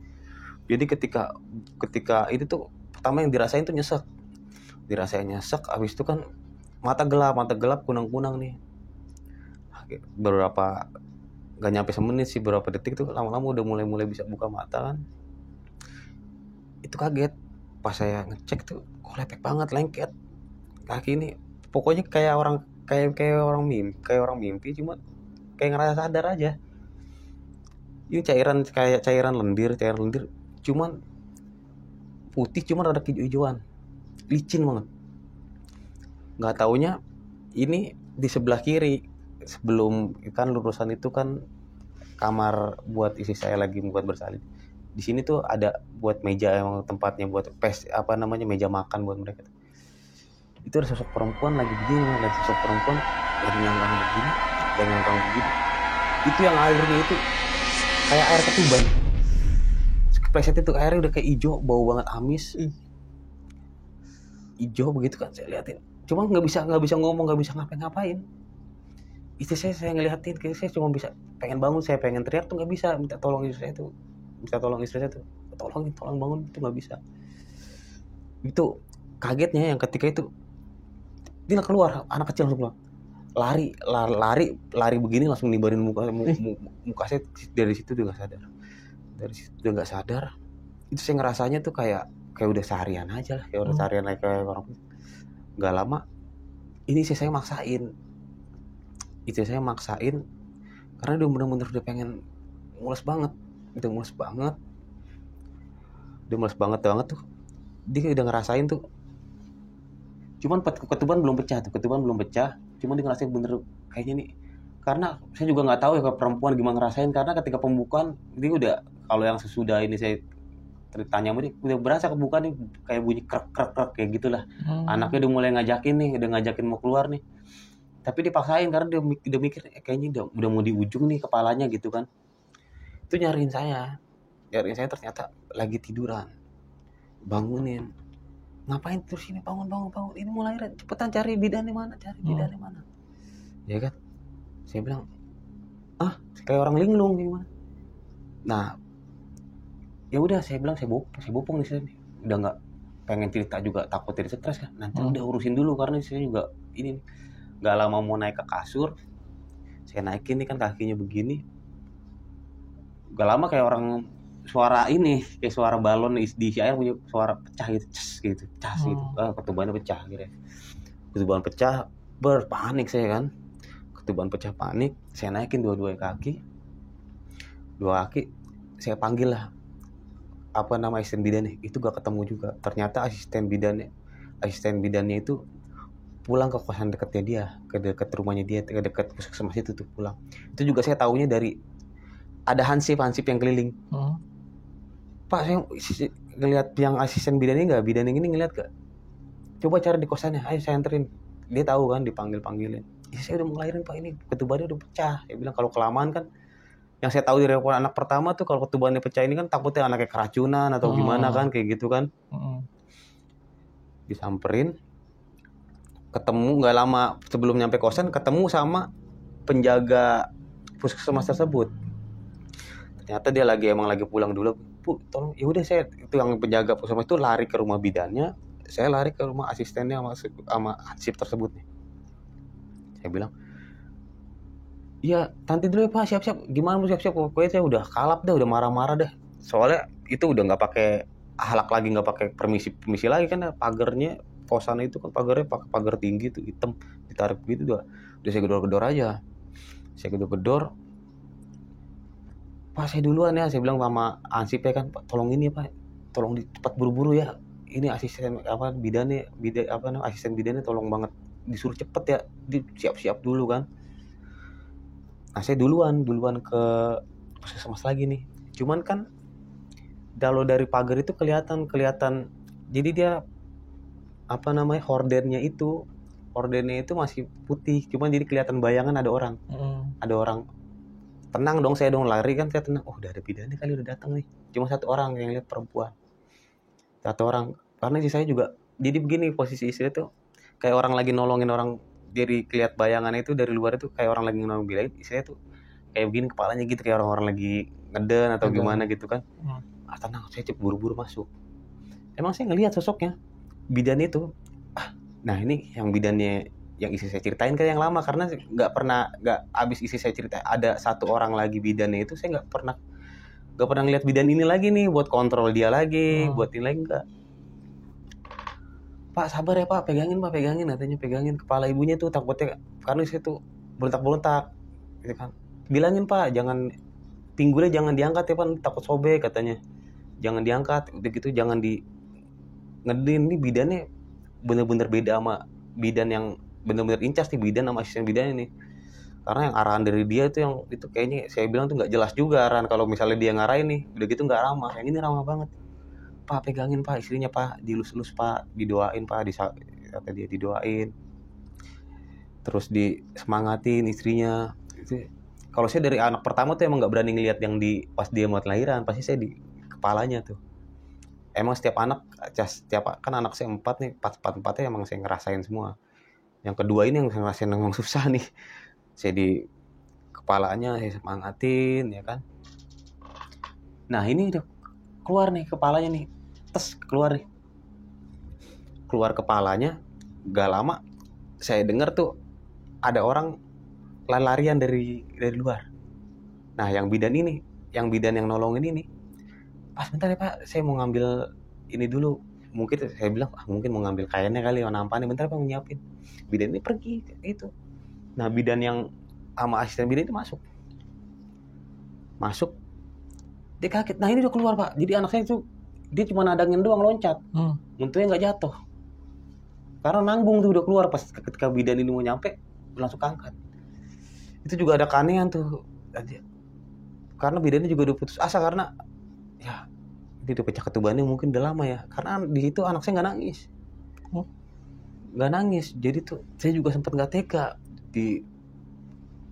Jadi ketika itu tuh pertama yang dirasain tuh nyesek, habis itu kan mata gelap kunang-kunang nih. Beberapa gak nyampe semenit sih, berapa detik tuh lama-lama udah mulai bisa buka mata kan. Itu kaget pas saya ngecek tuh, kok lepek banget, lengket kaki ini, pokoknya kayak orang mimpi, cuma kayak ngerasa sadar aja. Ini cairan lendir, cuman putih, cuman ada hijau-hijauan, licin banget. Nggak taunya ini di sebelah kiri, sebelum kan lurusan itu kan kamar buat istri saya lagi buat bersalin. Di sini tuh ada buat meja, emang tempatnya buat meja makan buat mereka. Itu ada sosok perempuan lagi begini, ngangkang begini. Itu yang airnya itu kayak air ketuban. Kepleset itu airnya udah kayak hijau, bau banget amis. Hijau begitu kan, saya liatin. Cuma nggak bisa ngomong, nggak bisa ngapain. Istri saya ngeliatin, kayak saya cuma bisa pengen bangun, saya pengen teriak tuh nggak bisa, minta tolong istri saya tuh, tolong bangun, itu nggak bisa. Itu kagetnya yang ketika itu dia keluar, anak kecil langsung keluar, lari begini, langsung nibarin muka saya. Dari situ dia nggak sadar. Itu saya ngerasanya tuh kayak udah seharian aja lah, kayak udah seharian kayak orang. Nggak lama ini saya maksain karena dia bener-bener udah pengen mules banget tuh. Dia udah ngerasain tuh, cuman ketuban belum pecah, cuman dia ngerasain bener kayaknya nih. Karena saya juga nggak tahu ya ke perempuan gimana ngerasain, karena ketika pembukaan dia udah, kalau yang sesudah ini saya tanya sama dia, udah berasa kebukaan nih, kayak bunyi krek kayak gitulah. Anaknya udah mulai ngajakin mau keluar nih, tapi dipaksain karena dia udah mikir kayaknya udah mau di ujung nih kepalanya gitu kan. Itu nyariin saya ternyata lagi tiduran, bangunin, ngapain terus ini, bangun, ini mau lahiran, cepetan cari bidannya mana. Ya kan, saya bilang kayak orang linglung gimana. Nah ya udah saya bilang saya bopong nih, saya udah nggak pengen cerita juga, takut jadi stres kan. Nanti udah urusin dulu karena saya juga ini nggak lama mau naik ke kasur, saya naikin nih kan kakinya begini, gak lama kayak orang suara ini kayak suara balon diisi air punya suara pecah gitu, gitu, gitu. Ketubannya pecah gitu. Ketuban pecah, berpanik saya kan. Ketuban pecah panik, saya naikin dua kaki, saya panggil lah apa nama asisten bidannya, itu gak ketemu juga. Ternyata asisten bidannya itu pulang ke kosan dekatnya dia, ke dekat rumahnya dia, ke dekat puskesmas itu tuh pulang. Itu juga saya taunya dari ada hansip yang keliling. Pak, saya ngeliat yang asisten bidannya nggak, bidan yang ini ngeliat gak? Coba cari di kosannya, ayo saya anterin. Dia tahu kan, dipanggilin. Ya, saya udah mau ngelahirin Pak, ini ketubannya udah pecah. Dia bilang kalau kelamaan kan, yang saya tahu dari anak pertama tuh kalau ketubannya pecah ini kan takutnya anaknya keracunan atau gimana kan, kayak gitu kan. Disamperin, ketemu nggak lama sebelum nyampe kosan, ketemu sama penjaga puskesmas tersebut. Ternyata dia emang lagi pulang dulu. Bu, tolong, ya udah saya itu yang penjaga puskesmas itu lari ke rumah bidannya, saya lari ke rumah asistennya sama hansip tersebut nih. Saya bilang, iya nanti dulu ya Pak, siap-siap. Gimana mau siap-siap? Pokoknya saya udah kalap dah, udah marah-marah dah. Soalnya itu udah nggak pakai ahlak lagi, nggak pakai permisi lagi kan, pagarnya kosan itu kan pagarnya pakai pagar tinggi tuh, hitam, ditarik gitu udah saya gedor-gedor aja. Saya gedor-gedor, Pak saya duluan ya, saya bilang sama hansip ya kan, Pak tolong ini Pak, tolong cepat buru-buru ya. Ini asisten asisten bidannya tolong banget disuruh cepet ya, siap-siap dulu kan. Nah saya duluan ke puskesmas lagi nih. Cuman kan kalau dari pagar itu kelihatan jadi dia hordennya itu masih putih, cuman jadi kelihatan bayangan ada orang. Ada orang. Tenang dong, saya dong lari kan, saya tenang. Oh udah ada bidannya kali, udah datang nih. Cuma satu orang yang lihat, perempuan. Satu orang. Karena sih saya juga jadi begini posisi istri tuh kayak orang lagi nolongin orang, jadi kelihat bayangan itu dari luar itu kayak orang lagi nolongin bidan. Saya tuh kayak begini kepalanya gitu, kayak orang lagi ngeden atau gimana gitu kan. Tenang, saya cepet buru-buru masuk. Emang saya ngelihat sosoknya bidan itu. Nah ini yang bidannya yang isi saya ceritain kan yang lama, karena nggak abis isi saya cerita ada satu orang lagi bidannya itu, saya nggak pernah ngeliat bidan ini lagi nih buat kontrol dia lagi, buat ini lagi enggak. Pak sabar ya Pak, pegangin katanya, pegangin kepala ibunya tuh, takutnya karena saya tuh berontak gitu kan. Bilangin Pak, jangan pinggulnya jangan diangkat ya Pak, takut sobek katanya, jangan diangkat, udah gitu jangan di ngedin. Nih bidannya bener-bener beda sama bidan yang bener-bener incas nih, bidan sama asisten bidan ini. Karena yang arahan dari dia itu yang itu kayaknya saya bilang tuh nggak jelas juga arahan. Kalau misalnya dia ngarahin nih, udah gitu nggak ramah. Yang ini ramah banget. Pak pegangin Pak istrinya Pak, dilus-lus Pak, didoain Pak, kata dia didoain. Terus disemangatin istrinya. Itu kalau saya dari anak pertama tuh emang nggak berani ngelihat yang pas dia mau lahiran, pasti saya di kepalanya tuh. Emang setiap kan anak saya 4 nih, 4-4-4-nya emang saya ngerasain semua. Yang kedua ini yang saya ngerasain emang susah nih. Saya di kepalanya saya semangatin ya kan. Nah ini udah keluar nih kepalanya nih, keluar kepalanya. Gak lama saya dengar tuh ada orang larian dari luar. Nah yang bidan yang nolongin ini, Pas bentar ya Pak, saya mau ngambil ini dulu. Mungkin saya bilang, mungkin mau ngambil kainnya kali, warna apa nih, bentar Pak mau nyiapin. Bidan ini pergi gitu. Nah bidan yang sama asisten bidan itu masuk, dia kaget. Nah ini udah keluar Pak, jadi anak saya itu dia cuma nadangin doang, loncat, untungnya nggak jatuh. Karena nanggung tuh udah keluar. Pas ketika bidan ini mau nyampe, langsung angkat. Itu juga ada keanehan tuh, karena bidannya juga udah putus asa karena ya dia udah pecah ketubannya mungkin udah lama ya. Karena di situ anak saya nggak nangis, jadi tuh saya juga sempat nggak tega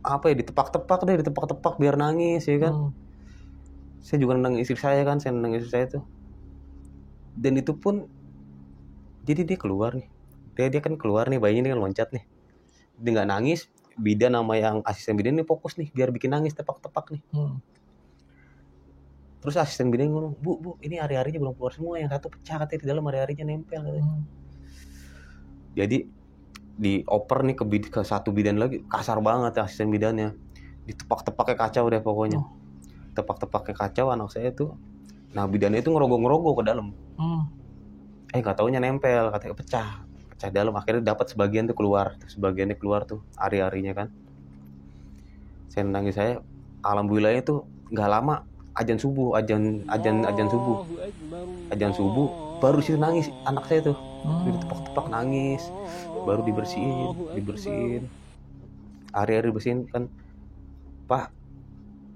ditepak-tepak biar nangis ya kan. Saya juga nendang istri saya kan, tuh. Dan itu pun jadi dia keluar nih, dia kan keluar nih, bayinya kan loncat nih, dia nggak nangis. Bidan sama yang asisten bidan ini fokus nih biar bikin nangis, tepak-tepak nih. Terus asisten bidan ngomong, bu ini ari-arinya belum keluar semua, yang satu pecah katanya di dalam, ari-arinya nempel katanya. Jadi dioper nih ke satu bidan lagi, kasar banget ya asisten bidannya, ditepak-tepaknya kacau deh pokoknya. Tepak-tepaknya kacau anak saya tuh. Nah bidannya itu ngerogoh-ngerogoh ke dalam. Nggak taunya nempel, katanya pecah dalam. Akhirnya dapat sebagian tuh keluar, sebagiannya keluar tuh ari-arinya kan. Saya nangis, saya alhamdulillahnya tuh nggak lama azan subuh baru sih nangis anak saya tuh. Ditepak-tepak nangis, baru dibersihin ari-ari, bersihin kan. Pak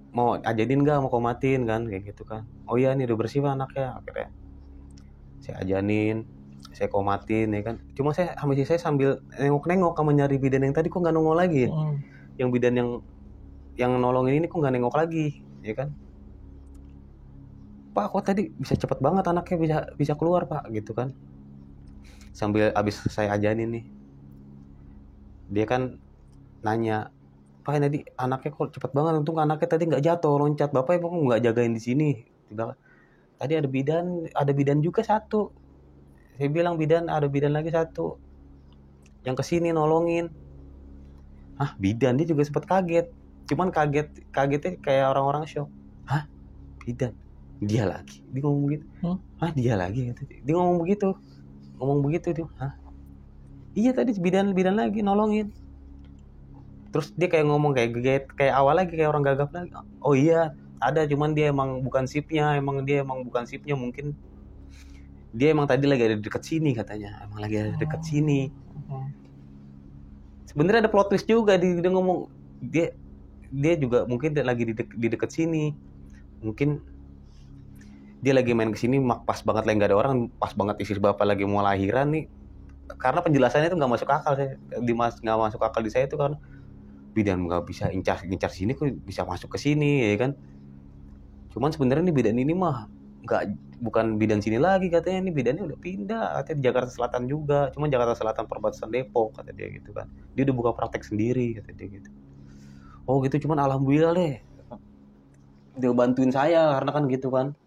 mau ajanin nggak, mau komatin kan, kayak gitu kan. Oh iya nih udah bersih Pak anaknya. Akhirnya saya ajanin, saya komatin ya kan. Cuma saya sambil nengok-nengok sama nyari bidan yang tadi kok nggak nongol lagi ya. Yang bidan yang nolongin ini kok nggak nengok lagi ya kan. Pak kok tadi bisa cepet banget anaknya bisa keluar Pak gitu kan. Sambil abis saya ajanin nih, dia kan nanya, Pak tadi anaknya kok cepet banget, untung anaknya tadi nggak jatuh loncat, Bapak emang nggak jagain di sini. Tadi ada bidan juga satu. Saya bilang ada bidan lagi satu yang kesini nolongin. Bidan, dia juga sempat kaget. Cuman kagetnya kayak orang-orang shock. Bidan, dia lagi, dia ngomong begitu. Dia lagi, dia ngomong begitu tuh. Iya tadi bidan lagi nolongin. Terus dia kayak ngomong kayak awal lagi, kayak orang gagap lagi. Oh iya ada, cuman dia emang bukan sipnya, mungkin dia emang tadi lagi ada dekat sini katanya, emang lagi ada dekat sini. Sebenarnya ada plot twist juga, dia ngomong dia juga mungkin lagi di dekat sini, mungkin dia lagi main kesini pas banget lagi nggak ada orang, pas banget istri bapak lagi mau lahiran nih. Karena penjelasannya itu nggak masuk akal, nggak masuk akal di saya itu, karena bidan nggak bisa incar sini kok bisa masuk ke sini ya kan. Cuman sebenarnya nih bidan ini mah bukan bidan sini lagi katanya, ini bidannya udah pindah katanya di Jakarta Selatan juga, cuma Jakarta Selatan perbatasan Depok kata dia gitu kan. Dia udah buka praktek sendiri kata dia gitu. Oh gitu, cuman alhamdulillah deh dia bantuin saya karena kan gitu kan,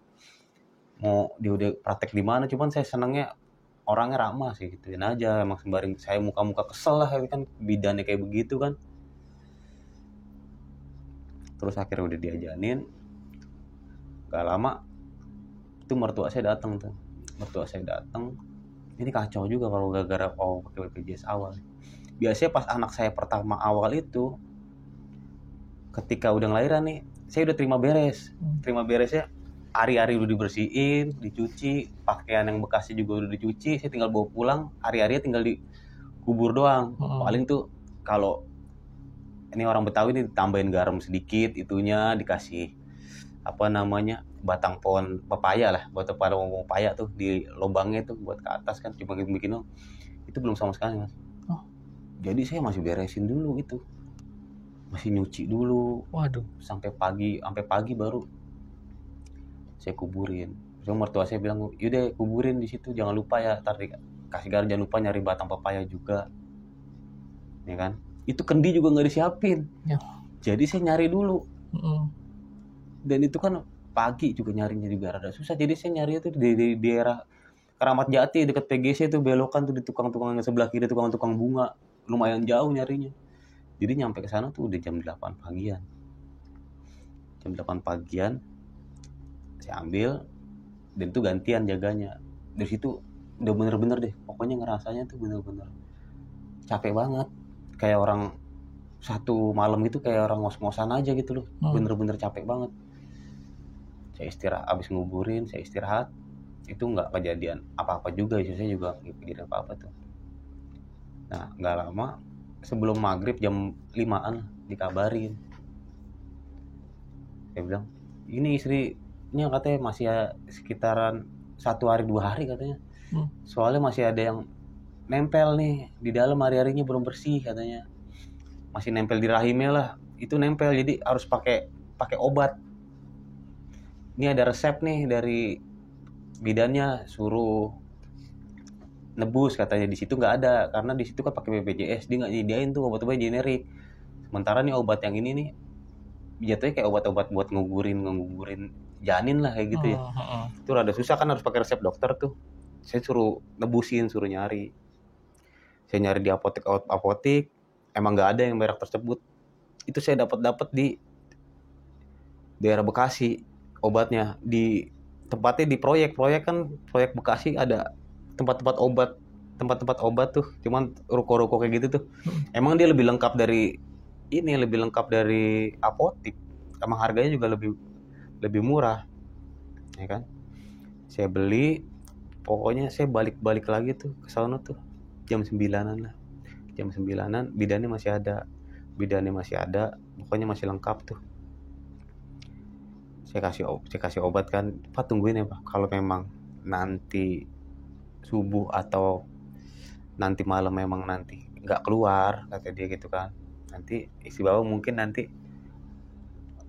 mau dia udah praktek di mana. Cuman saya senangnya orangnya ramah sih, gituin aja. Emang sembaring saya muka kesel lah kan, bidannya kayak begitu kan. Terus akhirnya udah diajanin, gak lama itu mertua saya datang. Ini kacau juga kalau gara-gara pakai BPJS awal. Biasanya pas anak saya pertama awal itu, ketika udah ngelahiran nih, saya udah terima beresnya, ari-ari udah dibersihin, dicuci, pakaian yang bekasnya juga udah dicuci, saya tinggal bawa pulang, ari-arinya tinggal dikubur doang. Paling tuh kalau ini orang Betawi nih ditambahin garam sedikit, itunya dikasih batang pohon pepaya lah, buat pohon pepaya tuh di lubangnya tuh buat ke atas kan, cuma bikin itu belum sama sekali Mas. Jadi saya masih beresin dulu itu, masih nyuci dulu. Waduh. Sampai pagi baru saya kuburin. Terus mertua saya bilang, yaudah kuburin di situ, jangan lupa ya, kasih garam, jangan lupa nyari batang pepaya juga, ya kan. Itu kendi juga nggak disiapin, jadi saya nyari dulu. Dan itu kan pagi juga nyarinya juga rada susah, jadi saya nyari itu di daerah Keramat Jati dekat PGC itu, belokan tuh di tukang-tukang sebelah kiri, tukang bunga, lumayan jauh nyarinya. Jadi nyampe ke sana tuh udah jam 8 pagian. Saya ambil, dan itu gantian jaganya. Dari situ udah bener-bener deh, pokoknya ngerasanya tuh bener-bener capek banget, kayak orang satu malam itu kayak orang ngos-ngosan aja gitu loh. Bener-bener capek banget. Saya istirahat, abis nguburin saya istirahat, itu nggak kejadian apa-apa juga, saya juga nggak kejadian apa-apa tuh. Nah nggak lama sebelum maghrib jam 5-an dikabarin. Saya bilang, ini istrinya katanya masih sekitaran 1 hari 2 hari katanya. Soalnya masih ada yang nempel nih di dalam, hari-harinya belum bersih katanya, masih nempel di rahimnya lah, itu nempel, jadi harus pakai obat. Ini ada resep nih dari bidannya, suruh nebus katanya. Di situ nggak ada, karena di situ kan pakai BPJS, dia nggak nyediain tuh obat-obat generik. Sementara nih obat yang ini nih jatuhnya kayak obat-obat buat nguburin janin lah kayak gitu ya. Itu rada susah kan, harus pakai resep dokter tuh. Saya suruh nebusin, suruh nyari. Saya nyari di apotek, emang nggak ada yang merek tersebut. Itu saya dapat di daerah Bekasi obatnya, di tempatnya di proyek kan, proyek Bekasi ada tempat-tempat obat tuh, cuman ruko-ruko kayak gitu tuh. Emang dia lebih lengkap dari apotek, emang harganya juga lebih murah ya kan. Saya beli, pokoknya saya balik lagi tuh ke sana tuh jam 9-an lah. Jam 9-an bidannya masih ada, pokoknya masih lengkap tuh. Saya kasih obat kan, Pak tungguin ya Pak, kalau memang nanti subuh atau nanti malam memang nanti nggak keluar, kata dia gitu kan, nanti isi bawah mungkin nanti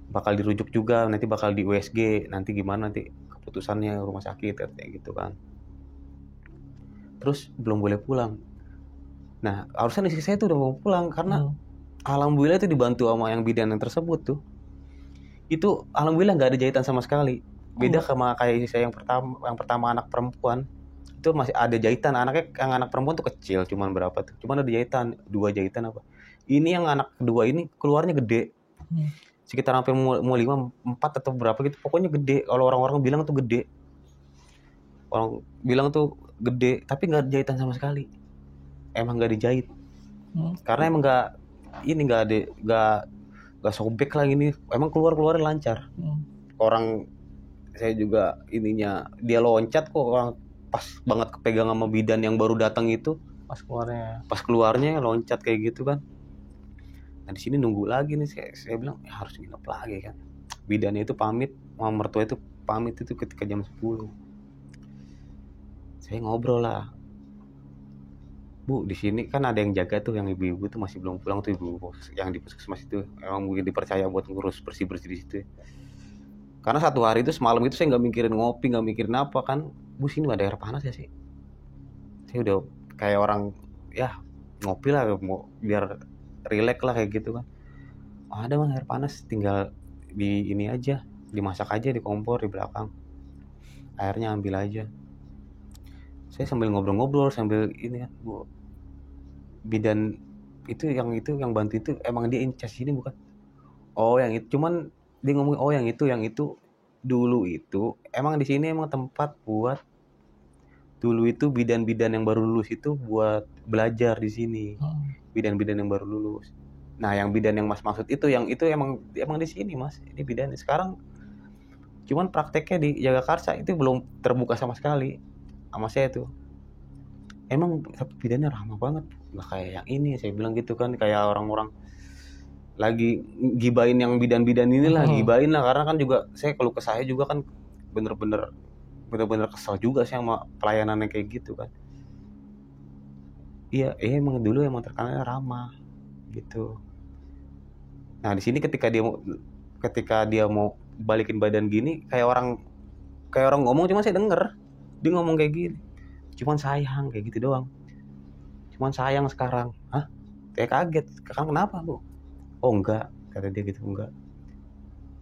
bakal dirujuk juga, nanti bakal di USG, nanti gimana nanti keputusannya rumah sakit kayak gitu kan. Terus belum boleh pulang. Nah harusnya istri saya tuh udah mau pulang, karena alhamdulillah itu dibantu sama yang bidan yang tersebut tuh. Itu alhamdulillah nggak ada jahitan sama sekali. Beda sama kayak saya yang pertama anak perempuan, itu masih ada jahitan. Yang anak perempuan tuh kecil, cuman berapa tuh, cuman ada jahitan, 2 jahitan apa. Ini yang anak kedua ini keluarnya gede, sekitar hampir mau 5, 4 atau berapa gitu, pokoknya gede. Kalau orang-orang bilang tuh gede, tapi nggak ada jahitan sama sekali. Emang nggak dijahit, karena emang nggak sobek lah ini, emang keluar lancar. Orang saya juga ininya, dia loncat kok, orang pas banget kepegang sama bidan yang baru datang itu, pas keluarnya loncat kayak gitu kan. Nah di sini nunggu lagi nih, saya bilang ya harus nginep lagi kan. Bidannya itu pamit, sama mertua itu pamit itu ketika jam 10. Saya ngobrol lah, Bu, di sini kan ada yang jaga tuh, yang ibu-ibu tuh masih belum pulang tuh, ibu yang di puskesmas itu, emang mungkin dipercaya buat ngurus bersih-bersih di situ. Karena satu hari itu semalam itu saya nggak mikirin ngopi, nggak mikirin apa kan, Bu sini ada air panas ya sih. Saya udah kayak orang ya ngopi lah, mau biar rileks lah kayak gitu kan. Ada Bang air panas, tinggal di ini aja, dimasak aja di kompor di belakang, airnya ambil aja. Saya sambil ngobrol sambil ini kan, Bu, bidan itu yang bantu itu emang dia incas ini bukan? Oh yang itu, cuman dia ngomong oh yang itu dulu itu emang di sini emang tempat buat, dulu itu bidan-bidan yang baru lulus itu buat belajar di sini. Bidan-bidan yang baru lulus. Nah yang bidan yang Mas maksud itu, yang itu emang di sini Mas, ini bidan sekarang. Cuman prakteknya di Jagakarsa itu belum terbuka sama sekali sama saya tuh. Emang bidannya ramah banget, nggak kayak yang ini, saya bilang gitu kan. Kayak orang-orang lagi gibain yang bidan-bidan inilah, gibain lah, karena kan juga saya kalau ke saya juga kan bener-bener kesel juga sih sama pelayanannya kayak gitu kan. Iya, emang dulu emang terkenalnya ramah gitu. Nah di sini ketika dia mau balikin badan gini, kayak orang ngomong, cuma saya denger dia ngomong kayak gini, cuman sayang kayak gitu doang, cuman sayang sekarang. Hah? Kayak kaget, Kakang kenapa Bu? Oh enggak, kata dia gitu, enggak.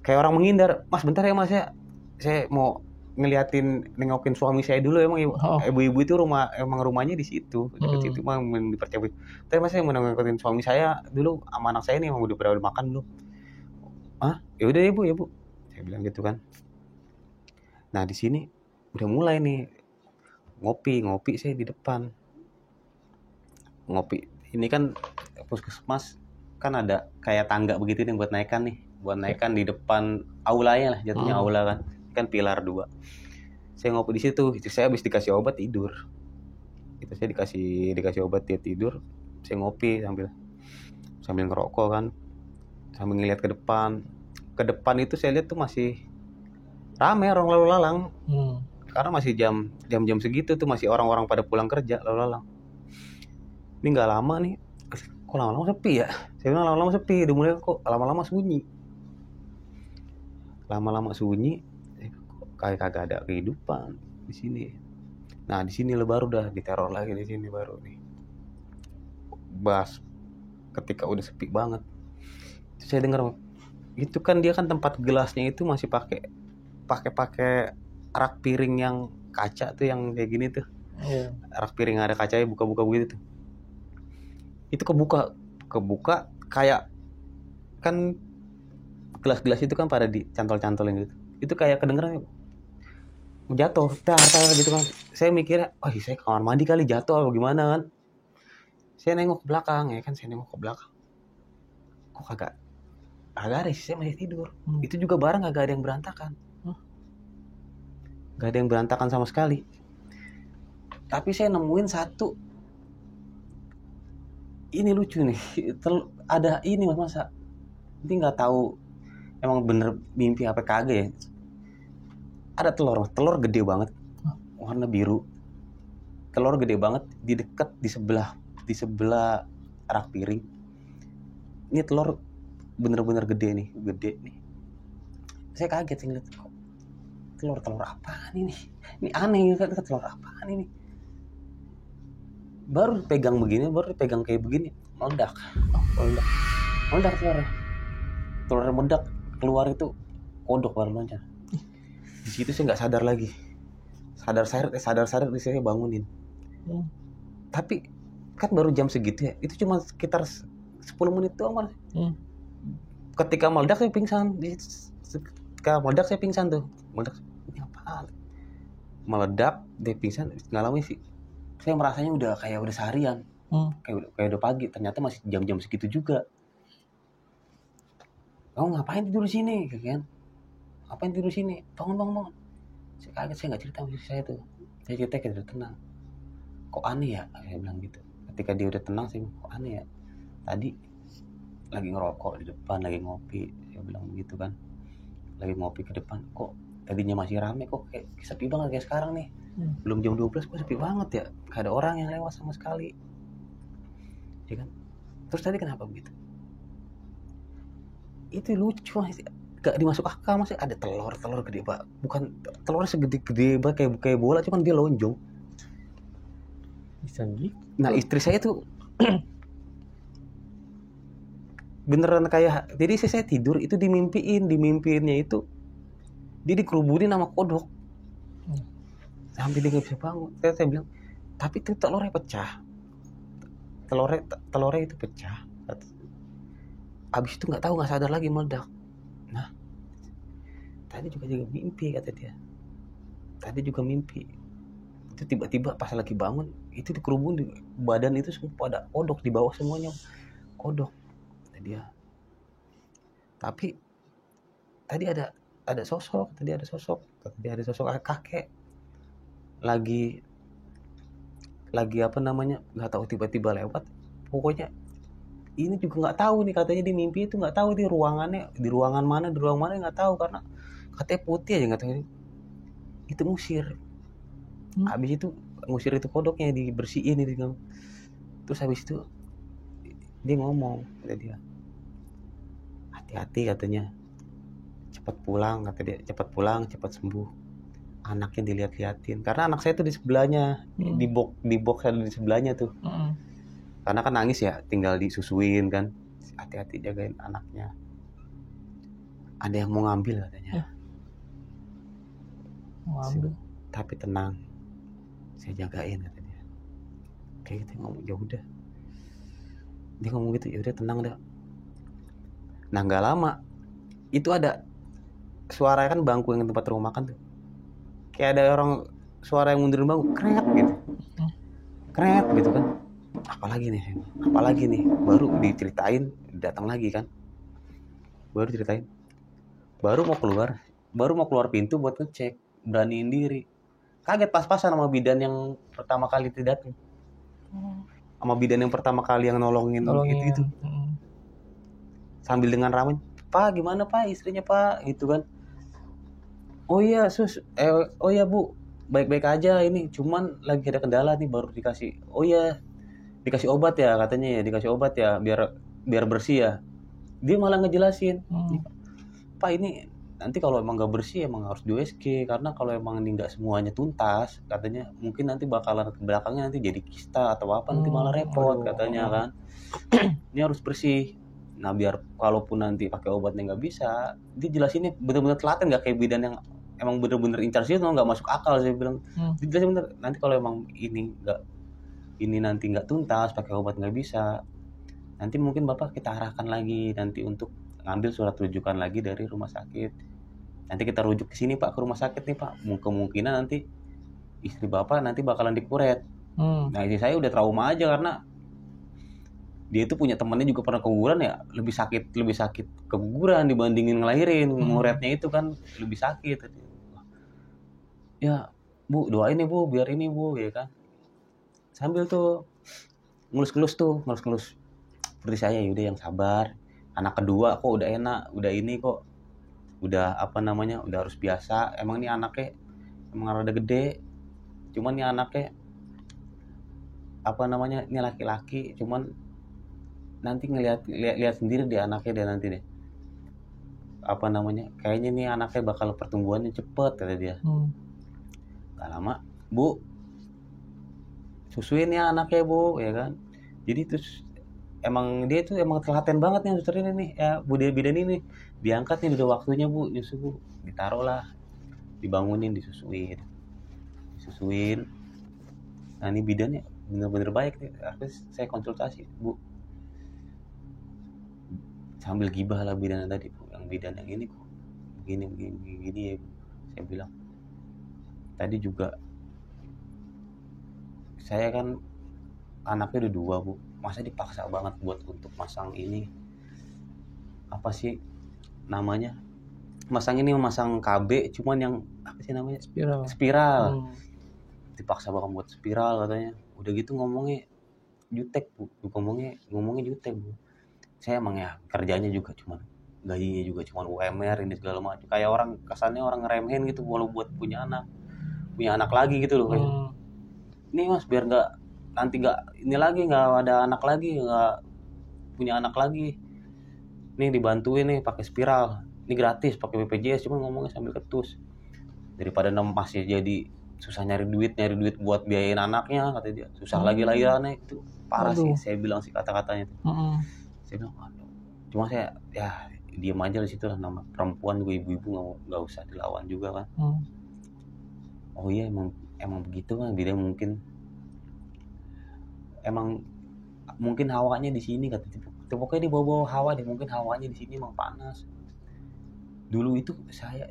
Kayak orang menghindar, Mas bentar ya Mas ya, saya mau nengokin suami saya dulu. Emang ibu-ibu itu rumahnya di situ, dekat situ, emang dipercaya. Tapi Mas saya mau nengokin suami saya dulu, sama anak saya nih emang udah makan belum? Ah, ya udah ya Bu, saya bilang gitu kan. Nah di sini udah mulai nih ngopi saya di depan. Ngopi ini kan puskesmas kan ada kayak tangga begitu nih buat naikkan di depan aulanya lah, jatuhnya aula kan pilar 2. Saya ngopi di situ, saya habis dikasih obat tidur. Itu saya dikasih obat dia tidur, saya ngopi sambil ngerokok kan, sambil ngeliat ke depan. Ke depan itu saya lihat tuh masih rame orang lalu lalang. Karena masih jam segitu tuh masih orang-orang pada pulang kerja lalu lalang. Ini nggak lama nih, kok lama-lama sepi ya? Saya bilang lama-lama sepi, udah mulai kok lama-lama sunyi. Kayak kagak ada kehidupan di sini. Nah di sini baru dah diteror lagi di sini baru nih. Bas ketika udah sepi banget, itu saya dengar itu kan dia kan tempat gelasnya itu masih pakai pakai rak piring yang kaca tuh, yang kayak gini tuh. Iya. Rak piring ada kacanya, buka-buka begitu tuh. Itu kebuka kayak kan gelas-gelas itu kan pada dicantol-cantolin gitu. Itu kayak kedengeran jatuh, tar gitu kan. Saya mikirnya, oh saya ke kamar mandi kali jatuh atau gimana kan. Saya nengok ke belakang ya kan, kok kagak ada sih, saya masih tidur. Itu juga barang kagak ada yang berantakan. Gak ada yang berantakan sama sekali. Tapi saya nemuin satu, ini lucu nih, ada ini masa ini nggak tahu emang bener mimpi apa kagak ya. Ada telur gede banget, warna biru. Telur gede banget di dekat di sebelah rak piring. Ini telur bener-bener gede nih. Saya kaget ngeliat, kok telur apaan ini? Ini aneh kan, telur apaan ini? Baru pegang kayak begini, meledak telurnya. Telurnya meledak, keluar itu kodok baru loncat. Di situ saya nggak sadar lagi. Sadar saya bangunin. Tapi kan baru jam segitu ya. Itu cuma sekitar 10 menit doang, Mas. Ketika meledak saya pingsan. Tuh. Meledak, ini apaan? Meledak, dia pingsan. Nggak lama sih, saya merasanya udah seharian. Kayak udah pagi. Ternyata masih jam-jam segitu juga. Kamu ngapain tidur di sini? Kan? Ngapain tidur di sini? Bangun. Saya kaget, saya nggak cerita sama istri saya tuh. Saya cerita kayak udah tenang. Kok aneh ya? Saya bilang gitu. Ketika dia udah tenang, saya bilang, kok aneh ya? Tadi lagi ngerokok di depan, lagi ngopi. Saya bilang begitu kan. Lagi ngopi ke depan, kok tadinya masih rame, kok kayak sepi banget kayak sekarang nih. Belum jam 12 kok sepi banget ya. Gak ada orang yang lewat sama sekali. Ya kan? Terus tadi kenapa begitu? Itu lucu, gak dimasuk akal. Masih ada telur gede banget, bukan telurnya segede banget kayak bola, cuman dia lonjong. Bisa gitu. Nah istri saya tuh beneran kayak, jadi saya tidur itu dimimpiinnya itu dia dikerubunin sama kodok sampai dia nggak bisa bangun. Saya bilang, tapi itu telurnya pecah, telurnya itu pecah. Abis itu nggak sadar lagi, meledak. Nah, tadi juga mimpi, kata dia. Tadi juga mimpi. Itu tiba-tiba pas lagi bangun, itu dikerubun di badan itu semua pada kodok, di bawah semuanya kodok, kata dia. Tapi tadi ada sosok, kakek. Lagi apa namanya? Nggak tahu, tiba-tiba lewat. Pokoknya ini juga nggak tahu nih, katanya di mimpi itu nggak tahu di ruangan mana nggak tahu, karena katanya putih aja, nggak tahu itu ngusir. Habis itu ngusir itu kodoknya, dibersihin itu. Terus habis itu dia ngomong, kata dia, hati-hati katanya, cepat pulang cepat sembuh. Anaknya dilihat-liatin, karena anak saya tuh di sebelahnya, di box ada di sebelahnya tuh. Karena kan nangis ya, tinggal disusuin kan. Hati-hati jagain anaknya. Ada yang mau ngambil katanya. Tapi tenang, saya jagain katanya. Kayak gitu ngomong, ya udah. Dia ngomong gitu, ya udah tenang dah. Nah nggak lama, itu ada suara kan, bangku yang tempat rumah makan tuh. Kayak ada orang, suara yang mundurin bangku, kret gitu kan. Apalagi nih, baru diceritain, datang lagi kan, baru mau keluar pintu buat ngecek, beraniin diri. Kaget pas-pasan sama bidan yang pertama kali datang, sama bidan yang pertama kali yang nolongin. Itu sambil dengan ramai, Pak gimana Pak, istrinya Pak, gitu kan. Oh iya sus, oh iya Bu, baik-baik aja, ini cuman lagi ada kendala nih, baru dikasih. Oh iya, dikasih obat ya katanya ya, biar bersih ya. Dia malah ngejelasin, Pak ini nanti kalau emang nggak bersih emang harus di USG, karena kalau emang ini nggak semuanya tuntas, katanya mungkin nanti bakalan ke belakangnya nanti jadi kista atau apa, nanti malah repot katanya kan. Ini harus bersih. Nah biar kalaupun nanti pakai obatnya nggak bisa, dia jelasinnya benar-benar telaten, nggak kayak bidan yang emang bener-bener incar sih, nggak masuk akal. Saya bilang dijelasin bener, nanti kalau emang ini nanti nggak tuntas, pakai obat nggak bisa, nanti mungkin bapak kita arahkan lagi nanti untuk ngambil surat rujukan lagi dari rumah sakit. Nanti kita rujuk ke sini pak, ke rumah sakit nih pak, kemungkinan nanti istri bapak nanti bakalan dikuret. Nah istri saya udah trauma aja karena dia itu punya temannya juga pernah keguguran ya, lebih sakit keguguran dibandingin ngelahirin. Nguretnya itu kan lebih sakit. Ya bu, doain nih bu, biar ini bu, ya kan. Sambil tuh ngelus seperti saya, yaudah yang sabar, anak kedua kok udah enak, udah ini kok udah udah harus biasa. Emang nih anaknya emang rada gede, cuman nih anaknya ini laki-laki, cuman nanti lihat sendiri deh anaknya deh nanti deh. Kayaknya nih anaknya bakal pertumbuhannya cepet kata dia. Gak lama, bu, susuin ya anaknya bu, ya kan. Jadi terus emang dia itu emang telaten banget nih suster ini nih, ya bu bidan ini diangkat nih, udah waktunya bu nyusu bu, ditaruh lah, dibangunin, disusuin. Nah ini bidannya bener-bener baik nih. Terus saya konsultasi, bu, sambil gibah lah bidan tadi, yang bidan yang ini kok begini ya bu. Saya bilang tadi juga saya kan anaknya udah 2 bu, masa dipaksa banget buat untuk masang ini apa sih namanya, masang KB, cuman yang apa sih namanya, spiral. Dipaksa banget buat spiral katanya. Udah gitu ngomongnya jutek bu, ngomongnya jutek bu. Saya emang ya kerjanya juga cuman gajinya juga cuman UMR ini segala macam, kayak orang kesannya orang ngeremehin gitu walau buat punya anak lagi gitu loh. Kayak ini mas biar nanti nggak ada anak lagi, nggak punya anak lagi nih, dibantuin nih pakai spiral, ini gratis pakai BPJS, cuman ngomongnya sambil ketus, daripada masih jadi susah nyari duit buat biayain anaknya kata dia, susah lagi lahirannya. Itu parah sih, saya bilang sih kata-katanya itu. Saya bilang aduh, cuma saya ya diam aja di situ lah, nama perempuan juga, ibu-ibu nggak usah dilawan juga kan. Oh iya emang begitu kan, dia mungkin hawanya di sini kata dia. Pokoknya di bawah hawa deh, mungkin hawanya di sini emang panas. Dulu itu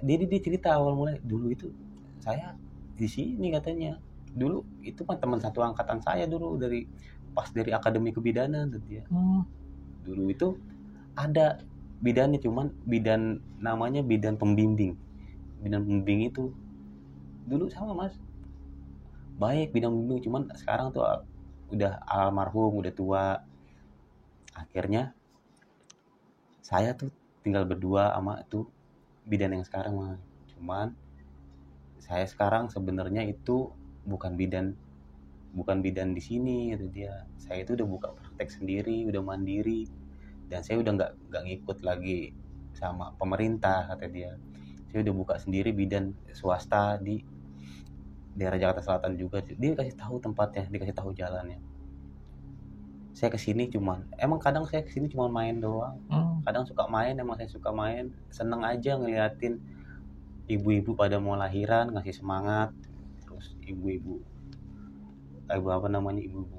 dia cerita awal mulai, dulu itu saya di sini katanya. Dulu itu kan teman satu angkatan saya dulu dari akademi kebidanan tuh dia. Dulu itu ada bidannya, cuman namanya bidan pembimbing itu dulu sama mas, baik bidan pembimbing, cuman sekarang tuh udah almarhum, udah tua. Akhirnya saya tuh tinggal berdua sama tuh bidan yang sekarang mah. Cuman saya sekarang sebenarnya itu bukan bidan di sini gitu dia. Saya itu udah buka praktek sendiri, udah mandiri, dan saya udah nggak ngikut lagi sama pemerintah kata dia. Saya udah buka sendiri bidan swasta di daerah Jakarta Selatan juga. Dia kasih tahu tempatnya, dikasih tahu jalannya. Saya kesini kadang saya kesini cuma main doang. Kadang suka main, saya suka main, seneng aja ngeliatin ibu-ibu pada mau lahiran, ngasih semangat. Terus ibu-ibu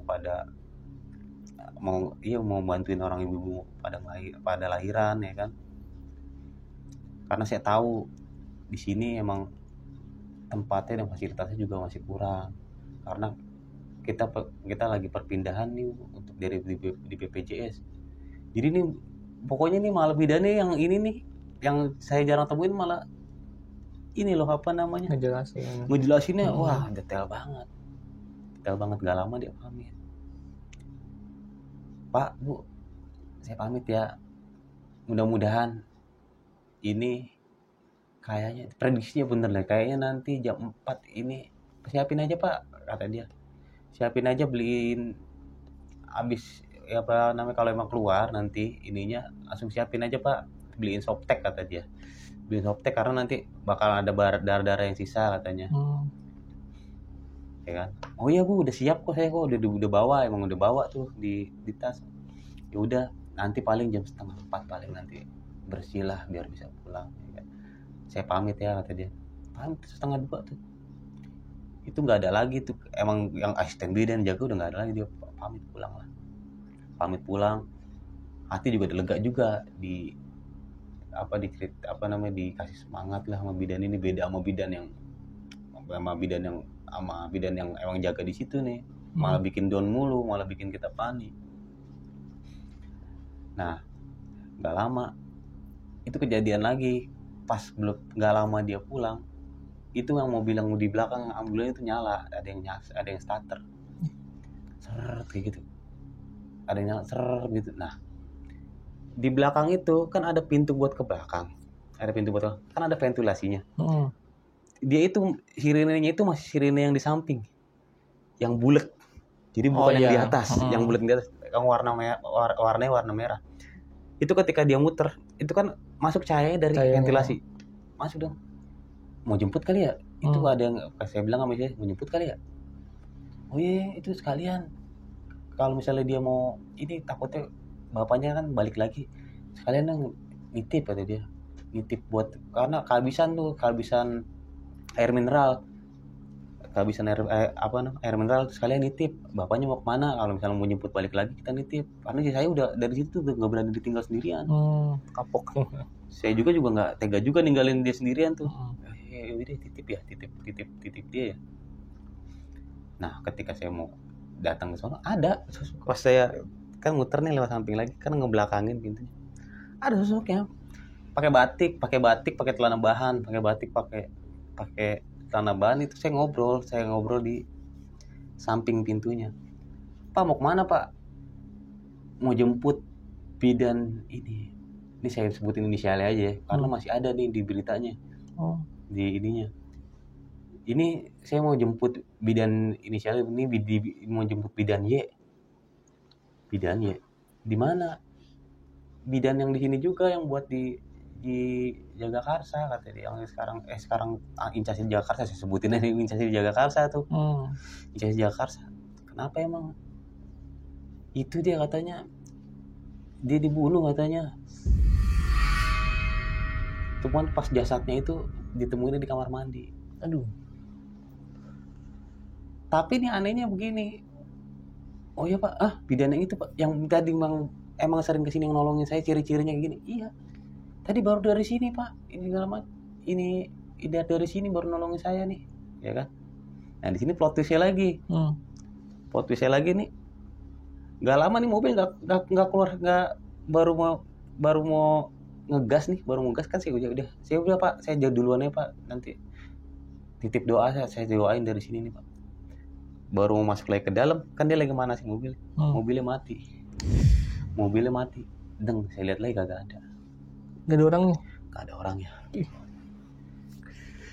pada mau bantuin orang ibu-ibu pada lahiran ya kan. Karena saya tahu di sini emang tempatnya dan fasilitasnya juga masih kurang, karena kita lagi perpindahan nih untuk dari di BPJS. Jadi nih pokoknya nih malah bidannya yang ini nih yang saya jarang temuin, malah ini loh ngejelasinnya. Wah detail banget. Gak lama dia pamit, Pak Bu saya pamit ya, mudah-mudahan ini kayaknya prediksinya bener lah, kayaknya nanti jam 4 ini siapin aja Pak kata dia. Siapin aja, beliin abis kalau emang keluar nanti ininya langsung siapin aja Pak, beliin softtek kata dia. Beliin softtek karena nanti bakal ada darah-darah yang sisa katanya. Ya kan? Oh iya Bu, udah siap kok, saya kok udah bawa tuh di tas. Ya udah, nanti paling jam 3:30 paling nanti bersih lah biar bisa pulang. Ya kan? Saya pamit ya kata dia. pamit 1:30 tuh. Itu nggak ada lagi tuh, emang yang asisten bidan jaga udah nggak ada lagi, dia pamit pulang. Hati juga udah lega juga, dikasih semangat lah sama bidan ini, beda sama bidan yang emang jaga di situ nih, malah bikin down mulu, malah bikin kita panik. Nah, nggak lama itu kejadian lagi, pas belum nggak lama dia pulang, itu yang mobil yang di belakang ambulan itu nyala, ada yang starter, seret kayak gitu, ada yang nyala seret gitu. Nah, di belakang itu kan ada pintu buat ke belakang, kan ada ventilasinya. Dia itu sirenenya itu masih sirene yang di samping, yang bulat, jadi bukan yang di atas, yang bulat di atas, yang warnanya warna merah. Itu ketika dia muter, itu kan masuk cahaya dari ventilasi, masuk dong. Mau jemput kali ya? Itu ada yang saya bilang sama saya, mau jemput kali ya? Oh iya, itu sekalian. Kalau misalnya dia mau ini, takutnya bapaknya kan balik lagi, sekalian yang nitip kata dia, nitip buat, karena kehabisan air mineral, air mineral, sekalian nitip. Bapaknya mau kemana? Kalau misalnya mau jemput balik lagi, kita nitip. Karena saya udah dari situ udah nggak berani ditinggal sendirian. Kapok. Saya juga nggak tega juga ninggalin dia sendirian tuh. Udah titip dia ya. Nah, ketika saya mau datang ke sana, ada sosok. Pas saya kan muter nih lewat samping lagi, kan ngebelakangin pintunya, ada sosoknya pakai batik, pakai celana bahan, pakai celana bahan. Itu saya ngobrol di samping pintunya. Pak, mau kemana Pak? Mau jemput bidan ini saya sebutin inisialnya aja karena masih ada nih di beritanya, di ininya. Ini saya mau jemput bidan inisialnya ini, mau jemput bidan Y. Di mana? Bidan yang di sini juga, yang buat di Jagakarsa, kata dia, yang sekarang incasi Jagakarsa, saya sebutin aja incasi Jagakarsa tuh. Incasi Jagakarsa. Kenapa emang? Itu dia katanya, dia dibunuh katanya. Cuman pas jasadnya itu ditemuin di kamar mandi. Aduh. Tapi ini anehnya begini. Oh iya Pak, bidan yang itu Pak, yang tadi emang sering kesini nolongin saya, ciri-cirinya kayak gini. Iya. Tadi baru dari sini Pak, ini dari sini baru nolongin saya nih, ya kan? Nah di sini plot twistnya lagi. Nih, nggak lama nih mobil nggak keluar, baru mau ngegas kan, saya udah Pak, saya jauh duluan ya Pak, nanti titip doa, saya doain dari sini nih Pak. Baru mau masuk lagi ke dalam, kan dia lagi manasin mobil, mobilnya mati, saya lihat lagi kagak ada. Gak ada orangnya? Gak ada orangnya.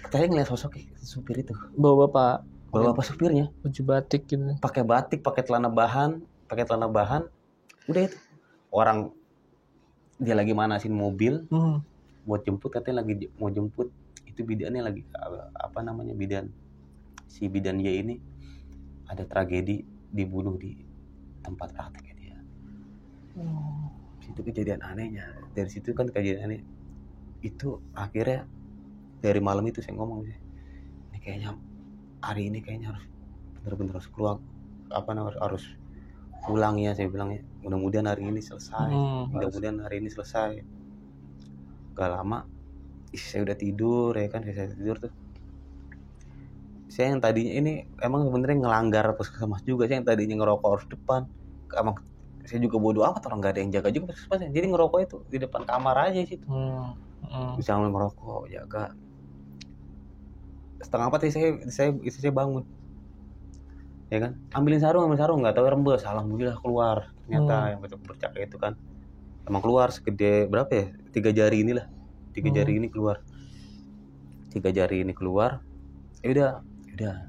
Saya ngeliat sosok supir itu. Bawa bapak supirnya. Baju batik gitu. Pakai batik, pakai celana bahan. Udah itu. Orang dia lagi manasin mobil buat jemput, katanya lagi mau jemput. Itu bidannya lagi bidan. Si bidan Y ini ada tragedi, dibunuh di tempat prakteknya dia. Itu kejadian anehnya. Dari situ kan kejadian aneh. Itu akhirnya dari malam itu saya ngomong sih, ini kayaknya hari ini harus benar-benar harus keluar, harus pulang ya, saya bilang ya. Mudah-mudahan hari ini selesai. Gak lama saya udah tidur ya kan, saya tidur tuh. Saya yang tadinya ini emang sebenarnya ngelanggar puskesmas juga, saya yang tadinya ngerokok harus depan. Emang saya juga bodo amat, orang nggak ada yang jaga juga puskesmasnya, jadi ngerokok itu di depan kamar aja situ. Bisa ngerokok, jaga. 3:30 saya bangun, ya kan, ambilin sarung, nggak tahu rembes, alhamdulillah keluar. Ternyata yang bercak itu kan emang keluar segede berapa ya, 3 jari inilah, 3 jari ini keluar. Ya udah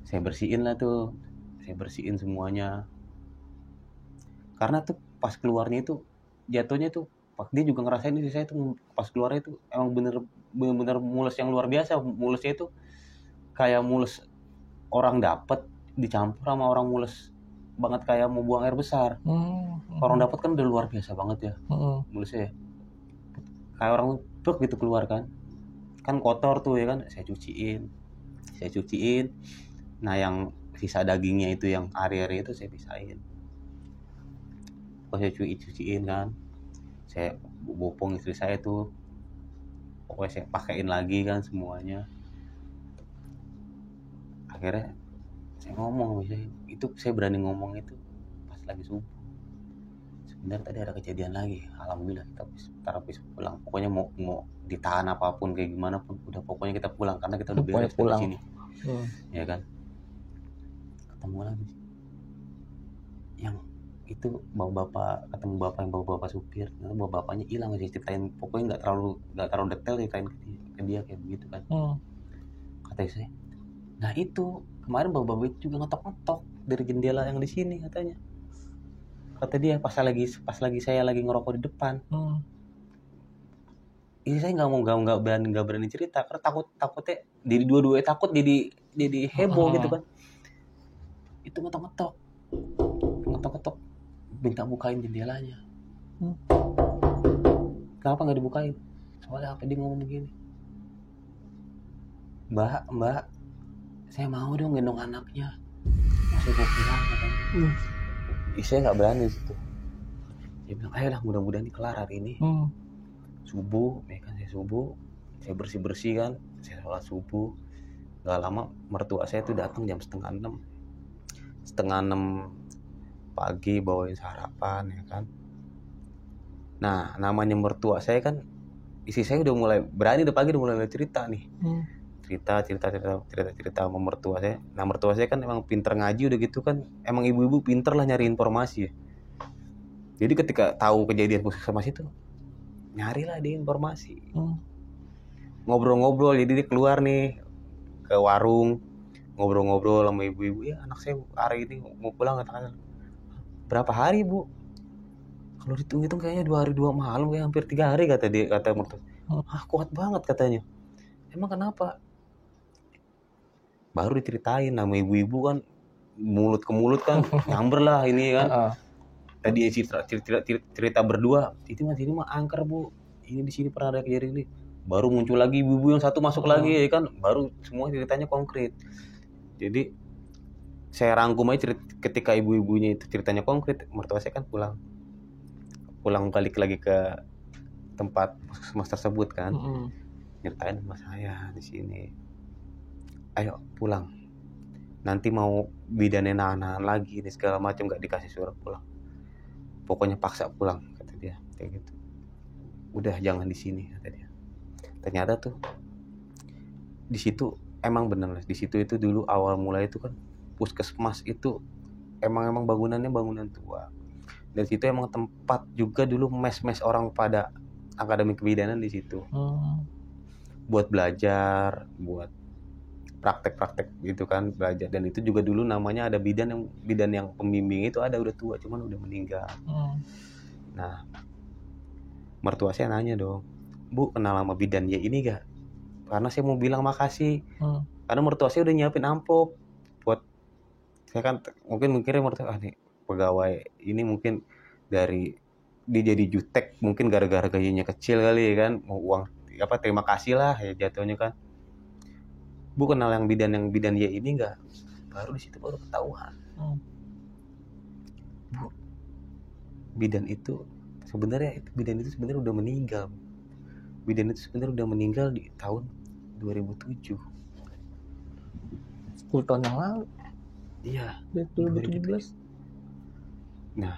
saya bersihin semuanya, karena tuh pas keluarnya itu jatuhnya tuh, dia juga ngerasain itu, saya tuh pas keluarnya itu emang bener-bener mulus yang luar biasa. Mulusnya itu kayak mulus orang dapet dicampur sama orang mulus banget, kayak mau buang air besar. Orang dapet kan udah luar biasa banget ya, mulusnya ya. Kayak orang truk gitu keluar kan. kan kotor tuh ya kan, saya cuciin. Nah yang sisa dagingnya itu, yang ari-ari itu saya pisahin. Pas saya cuciin kan, saya bopong istri saya tuh, pokoknya saya pakein lagi kan semuanya. Akhirnya saya ngomong, itu saya berani ngomong itu pas lagi subuh. Sebenarnya tadi ada kejadian lagi, alhamdulillah kita bisa pulang. Pokoknya mau ditahan apapun kayak gimana pun, udah pokoknya kita pulang karena kita udah beres di sini. Ya kan, ketemu lagi yang itu ketemu bapak yang bapak supir, bapaknya hilang sih, ceritain pokoknya nggak terlalu detail ceritain ke dia kayak begitu kan. Kata saya, nah itu kemarin bapak itu juga ngetok dari jendela yang di sini katanya. Kata dia pas lagi saya lagi ngerokok di depan. Ini saya nggak berani cerita karena takutnya jadi dua-duanya takut, jadi heboh gitu kan. Itu ngetok minta bukain jendelanya. Kenapa nggak dibukain? Soalnya apa, dia ngomong begini, Mbak, saya mau dong gendong anaknya, masih mau pulang katanya. Saya nggak berani situ. Dia bilang, ayolah mudah-mudahan ini kelar hari ini. Subuh, ya kan, saya bersih kan, saya sholat subuh. Gak lama mertua saya tuh datang jam setengah 6 pagi bawain sarapan ya kan. Nah namanya mertua saya kan, istri saya udah mulai berani, udah mulai cerita nih. Cerita sama mertua saya. Nah mertua saya kan emang pinter ngaji udah gitu kan, emang ibu-ibu pinter lah nyari informasi ya. Jadi ketika tahu kejadian puskesmas itu, nyarilah dia informasi. Ngobrol-ngobrol, jadi dia keluar nih ke warung, ngobrol-ngobrol sama ibu-ibu. Ya anak saya hari ini mau pulang, katakan berapa hari bu? Kalau dihitung-hitung kayaknya 2 hari 2 malam, kayak hampir 3 hari kata mertua. Kuat banget katanya. Emang kenapa? Baru diceritain nama ibu-ibu kan, mulut ke mulut kan nyamber lah ini kan. Tadi cerita berdua, ini mah angker bu, ini di sini pernah ada kejadian ini. Baru muncul lagi ibu-ibu yang satu masuk lagi ya kan, baru semua ceritanya konkret. Jadi saya rangkum aja ketika ibu-ibunya itu ceritanya konkret, mertua saya kan pulang balik lagi ke tempat puskesmas tersebut kan. Nyeritain sama saya di sini, ayo pulang, nanti mau bidannya nahan lagi nih segala macam, nggak dikasih surat pulang, pokoknya paksa pulang kata dia kayak gitu. Udah jangan di sini kata dia. Ternyata tuh di situ emang bener, di situ itu dulu awal mulai itu kan puskesmas itu emang bangunannya bangunan tua. Dan situ emang tempat juga dulu mes orang pada akademi kebidanan di situ. Buat belajar, buat praktek gitu kan, belajar. Dan itu juga dulu namanya ada bidan yang pembimbing itu ada, udah tua cuman udah meninggal. Nah mertua saya nanya dong, bu kenal sama bidan ya ini gak? Karena saya mau bilang makasih. Karena mertua saya udah nyiapin amplop buat saya kan, mungkin mikirnya mertua nih pegawai ini mungkin dari dia jadi jutek, mungkin gara-gara gajinya kecil kali ya kan, mau uang apa terima kasih lah ya jatuhnya kan. Bu kenal yang bidan ya ini enggak? Baru di situ baru ketahuan. Bu, bidan itu sebenarnya udah meninggal. Bidan itu sebenarnya udah meninggal di tahun 2007. 10 tahun yang lalu. Iya, 2017. Nah,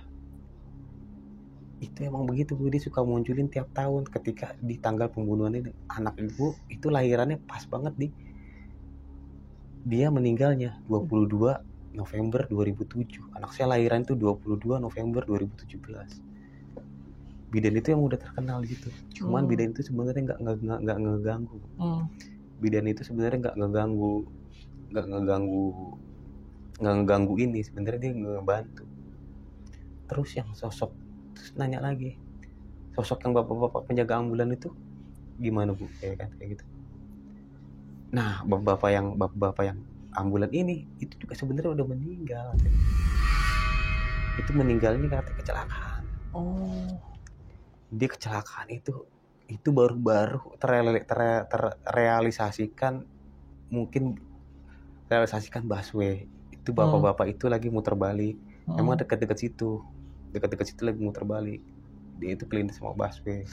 itu emang begitu Bu, dia suka munculin tiap tahun ketika di tanggal pembunuhan ini. Anak ibu itu lahirannya pas banget dia meninggalnya 22 November 2007. Anak saya lahiran itu 22 November 2017. Bidan itu yang udah terkenal di situ. Cuman bidan itu sebenarnya nggak ngeganggu. Bidan itu sebenarnya nggak ngeganggu ini, sebenarnya dia ngebantu. Terus yang sosok, terus nanya lagi, sosok yang bapak-bapak penjaga ambulan itu gimana Bu? Kayak gitu. Nah bapak-bapak yang ambulan ini itu juga sebenarnya udah meninggal. Itu meninggalnya karena kecelakaan. Dia kecelakaan itu itu baru-baru terrealisasikan, mungkin realisasikan busway. Itu bapak-bapak itu lagi muter balik. Emang dekat-dekat situ lagi muter balik. Dia itu kelindes sama busway.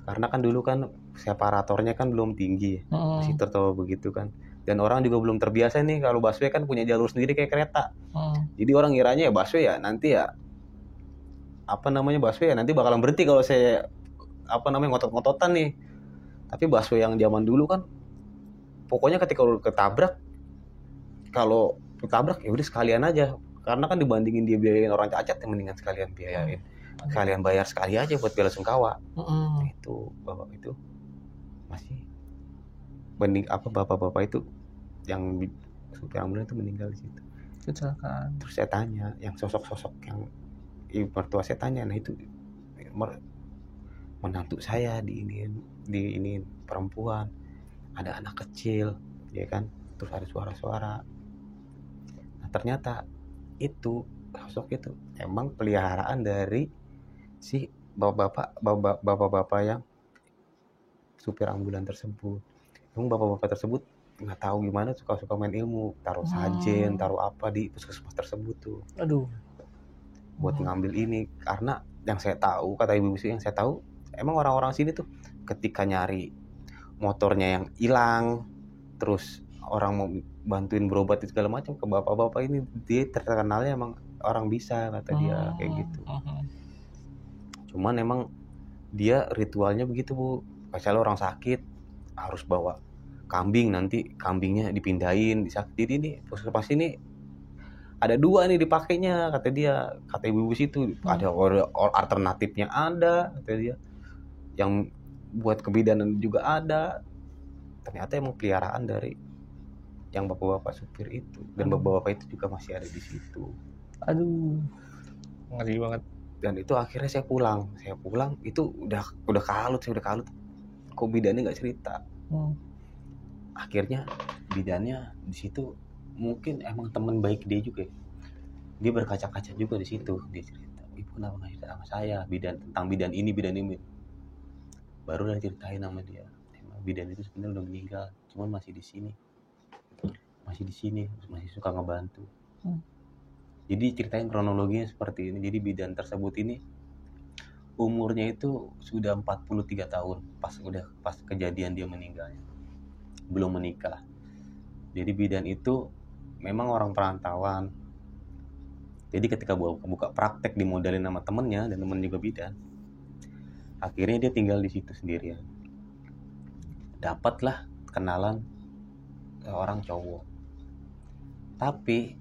Karena kan dulu kan separatornya kan belum tinggi, masih tertawa begitu kan. Dan orang juga belum terbiasa nih kalau busway kan punya jalur sendiri kayak kereta. Jadi orang ngiranya ya busway ya nanti ya busway ya nanti bakalan berhenti kalau saya ngotot-ngototan nih. Tapi busway yang zaman dulu kan pokoknya ketika lu ketabrak, kalau ketabrak ya udah sekalian aja. Karena kan dibandingin dia biayain orang cacat, yang mendingan sekalian biayain. Sekalian bayar sekali aja buat bela sungkawa. Itu bapak itu masih banding bapak-bapak itu yang supir ambulan itu meninggal di situ. Kecelakaan. Terus saya tanya, yang sosok-sosok yang ibu mertua saya tanya, nah itu menantu saya di ini perempuan, ada anak kecil, ya kan, terus ada suara-suara. Nah ternyata itu sosok itu emang peliharaan dari si bapak-bapak yang supir ambulan tersebut. Emang bapak-bapak tersebut nggak tahu gimana suka-suka main ilmu, taruh sajen, taruh apa di puskesmas tersebut tuh. Aduh. Buat ngambil ini, karena yang saya tahu, kata ibu yang saya tahu, emang orang-orang sini tuh ketika nyari motornya yang hilang, terus orang mau bantuin berobat segala macam, ke bapak-bapak ini dia terkenalnya emang orang bisa, kata dia kayak gitu. Cuman emang dia ritualnya begitu Bu, misalnya orang sakit harus bawa kambing, nanti kambingnya dipindahin jadi ini puskesmas ini ada 2 nih dipakainya, kata dia, kata ibu situ. Ada alternatifnya, ada kata dia, yang buat kebidanan juga ada. Ternyata emang peliharaan dari yang bapak-bapak supir itu, dan bapak-bapak itu juga masih ada di situ. Aduh, ngeri banget. Dan itu akhirnya saya pulang itu udah kalut, kok bidannya nggak cerita. Akhirnya bidannya di situ mungkin emang teman baik dia juga, dia berkaca-kaca juga di situ. Dia cerita, ibu kenapa nggak cerita sama saya tentang bidan ini. Baru udah ceritain sama dia, emang bidan itu sebenarnya udah meninggal, cuman masih di sini, masih suka ngebantu. Jadi ceritain kronologinya seperti ini. Jadi bidan tersebut ini umurnya itu sudah 43 tahun pas kejadian dia meninggalnya, belum menikah. Jadi bidan itu memang orang perantauan. Jadi ketika buka praktek dimodalin sama temennya, dan temen juga bidan, akhirnya dia tinggal di situ sendirian. Dapatlah kenalan seorang cowok. Tapi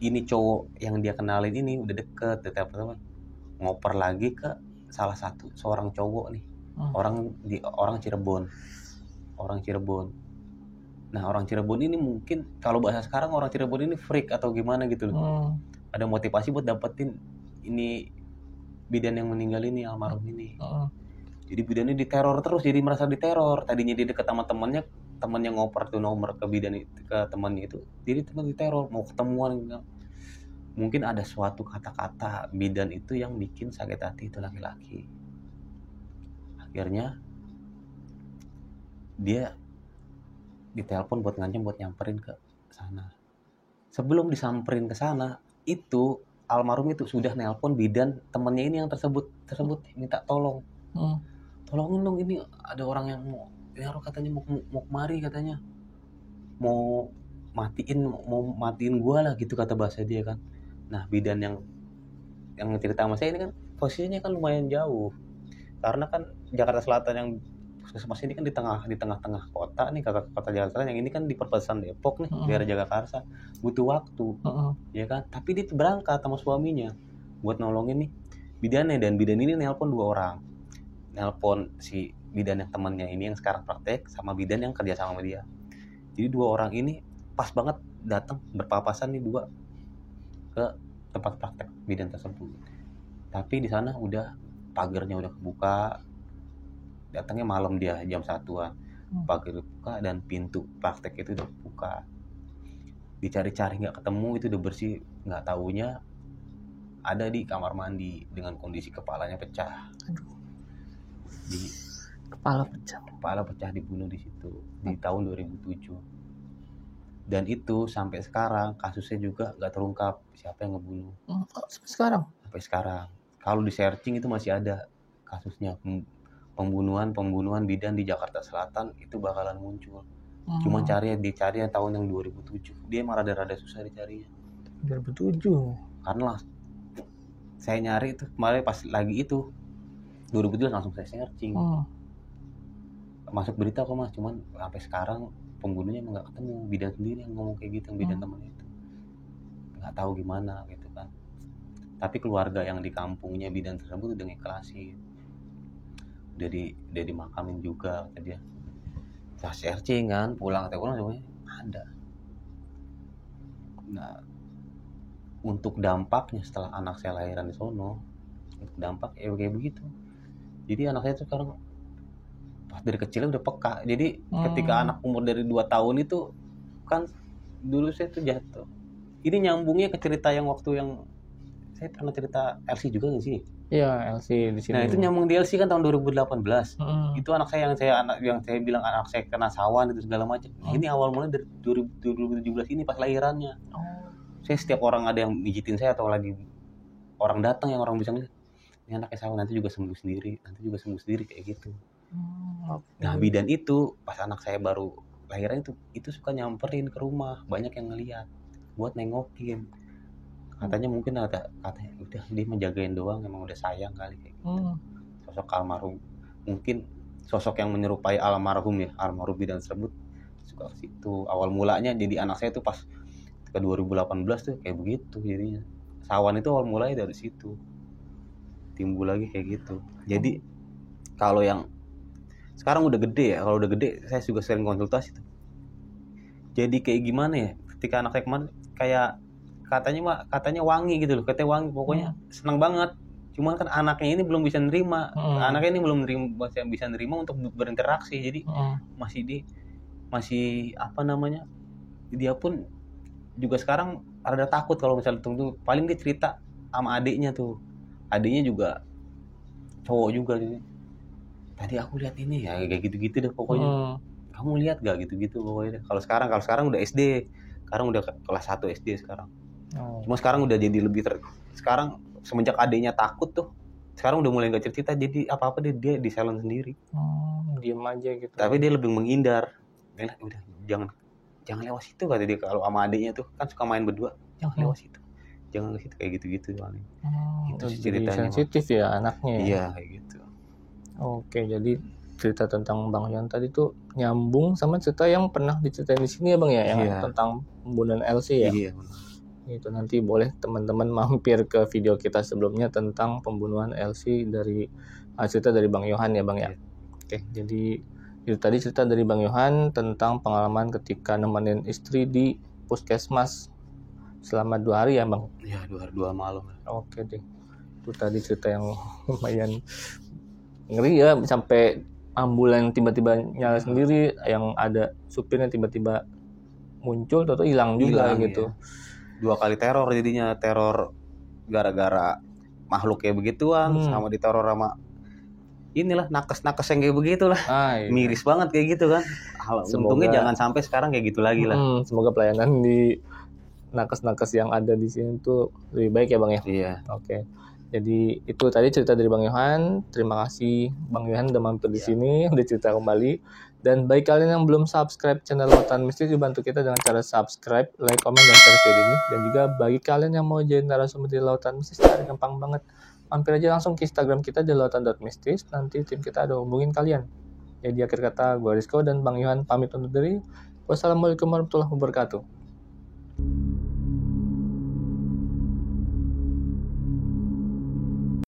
ini cowok yang dia kenalin ini udah deket, teman, ngoper lagi ke salah satu seorang cowok nih, orang Cirebon. Nah orang Cirebon ini mungkin kalau bahasa sekarang orang Cirebon ini freak atau gimana gitu loh. Ada motivasi buat dapetin ini bidan yang meninggal ini, almarhum ini. Jadi bidan ini diteror terus, jadi merasa diteror. Tadinya dia deket sama temannya ngoper tuh nomor ke bidan itu, ke temannya itu, jadi teman diteror, mau ketemuan gitu. Mungkin ada suatu kata-kata bidan itu yang bikin sakit hati itu laki-laki. Akhirnya dia ditelepon buat ngancam buat nyamperin ke sana. Sebelum disamperin ke sana, itu almarhum itu sudah nelpon bidan temennya ini yang tersebut minta tolong. Tolongin dong, ini ada orang yang mau katanya mau kemari, katanya mau matiin gua lah gitu, kata bahasa dia kan. Nah bidan yang cerita sama saya ini kan posisinya kan lumayan jauh, karena kan Jakarta Selatan yang puskesmas ini kan di tengah-tengah kota nih, kota Jakarta Selatan. Yang ini kan di perbatasan Depok nih, daerah Jagakarsa. Butuh waktu, ya kan. Tapi dia berangkat sama suaminya buat nolongin nih bidannya, dan bidan ini nelpon 2 orang. Nelpon si bidan yang temannya ini yang sekarang praktek, sama bidan yang kerja sama dia. Jadi 2 orang ini pas banget datang berpapasan nih 2 ke tempat praktek bidan tersebut. Tapi di sana udah pagarnya udah kebuka. Datangnya malam dia jam 1-an. Pagar buka dan pintu praktek itu udah buka. Dicari-cari nggak ketemu, itu udah bersih. Nggak taunya ada di kamar mandi dengan kondisi kepalanya pecah. Aduh. Kepala pecah dibunuh di situ di tahun 2007. Dan itu sampai sekarang kasusnya juga nggak terungkap siapa yang ngebunuh. Sampai sekarang. Kalau di searching itu masih ada kasusnya pembunuhan bidan di Jakarta Selatan itu bakalan muncul. Cuman dicari tahun yang 2007. Dia emang rada-rada susah dicarinya. 2007. Karena saya nyari itu kemarin pas lagi itu 2007 langsung saya searching. Masuk berita kok Mas, cuman sampai sekarang pembunuhnya emang nggak ketemu. Bidan sendiri yang ngomong kayak gitu, yang bidan temennya itu nggak tahu gimana gitu kan. Tapi keluarga yang di kampungnya bidan tersebut udah ngikhlasin, udah dimakamin juga kata dia. Saya searching kan, pulang semuanya ada. Nah, untuk dampaknya setelah anak saya lahiran di sono, untuk dampak kayak begitu. Jadi anak saya tuh sekarang pas dari kecilnya udah peka. Jadi ketika anak umur dari 2 tahun itu kan dulu saya tuh jatuh. Ini nyambungnya ke cerita yang waktu yang saya pernah cerita LC juga nggak sih? Iya, LC di sini. Nah itu nyambung di LC kan tahun 2018. Itu anak saya yang saya bilang anak saya kena sawan itu segala macam. Ini awal mulai dari 2017 ini pas lahirannya. Saya setiap orang ada yang mijitin saya atau lagi orang datang yang orang bisa ngeliat, ini anaknya sawan nanti juga sembuh sendiri kayak gitu. Nah bidan itu pas anak saya baru lahiran itu suka nyamperin ke rumah, banyak yang ngeliat buat nengokin. Katanya mungkin katanya udah dia menjagain doang, emang udah sayang kali kayak gitu. Sosok almarhum, mungkin sosok yang menyerupai almarhum bidan tersebut suka ke situ. Awal mulanya jadi anak saya tuh pas ke 2018 tuh kayak begitu jadinya. Sawan itu awal mulai dari situ. Timbul lagi kayak gitu. Jadi kalau yang sekarang udah gede ya, kalau udah gede saya juga sering konsultasi tuh. Jadi kayak gimana ya? Ketika anak saya kemarin kayak katanya wangi gitu loh, katanya wangi, pokoknya senang banget. Cuman kan anaknya ini belum bisa nerima, anaknya ini belum bisa nerima untuk berinteraksi, jadi masih apa namanya? Dia pun juga sekarang rada takut kalau misalnya tunggu. Paling dia cerita sama adiknya tuh, adiknya juga cowok juga gitu. Tadi aku lihat ini ya kayak gitu-gitu deh pokoknya. Kamu lihat gak gitu-gitu pokoknya deh. Kalau sekarang udah SD, sekarang udah kelas 1 SD sekarang. Cuma sekarang udah jadi lebih sekarang semenjak adiknya takut tuh, sekarang udah mulai nggak cerita, jadi apa-apa dia di silent sendiri. Diem aja gitu. Tapi dia lebih menghindar. Udah jangan lewat situ kata dia. Kalau sama adiknya tuh kan suka main berdua, jangan lewat situ. Jangan ke situ kayak gitu-gitu soalnya. Itu ceritanya sensitif ya anaknya. Iya kayak gitu. Oke, jadi cerita tentang Bang Yohan tadi tuh nyambung sama cerita yang pernah diceritain di sini ya Bang ya, yang tentang pembunuhan LC ya. Iya benar. Itu nanti boleh teman-teman mampir ke video kita sebelumnya tentang pembunuhan LC dari cerita dari Bang Yohan ya Bang ya. Oke, jadi itu tadi cerita dari Bang Yohan tentang pengalaman ketika nemenin istri di puskesmas selama 2 hari ya Bang. Iya 2 malam. Oke deh, itu tadi cerita yang lumayan ngeri ya, sampai ambulan tiba-tiba nyala sendiri, yang ada supirnya tiba-tiba muncul atau hilang juga gitu. Ya. 2 kali teror jadinya, teror gara-gara makhluk kayak begituan, sama diteror sama inilah nakes-nakes yang kayak begitulah. Miris banget kayak gitu kan. Untungnya jangan sampai sekarang kayak gitu lagi lah. Semoga pelayanan di nakes-nakes yang ada di sini tuh lebih baik ya Bang ya. Iya. Oke. Jadi itu tadi cerita dari Bang Yohan. Terima kasih Bang Yohan udah mampir di sini, udah cerita kembali. Dan bagi kalian yang belum subscribe channel Lautan Mistis, bantu kita dengan cara subscribe, like, komen, dan share video ini. Dan juga bagi kalian yang mau jadi narasumber di Lautan Mistis, gampang banget. Mampir aja langsung ke Instagram kita di lautan.mistis. Nanti tim kita ada hubungin kalian. Jadi akhir kata, gue Rizko dan Bang Yohan pamit undur diri. Wassalamualaikum warahmatullahi wabarakatuh.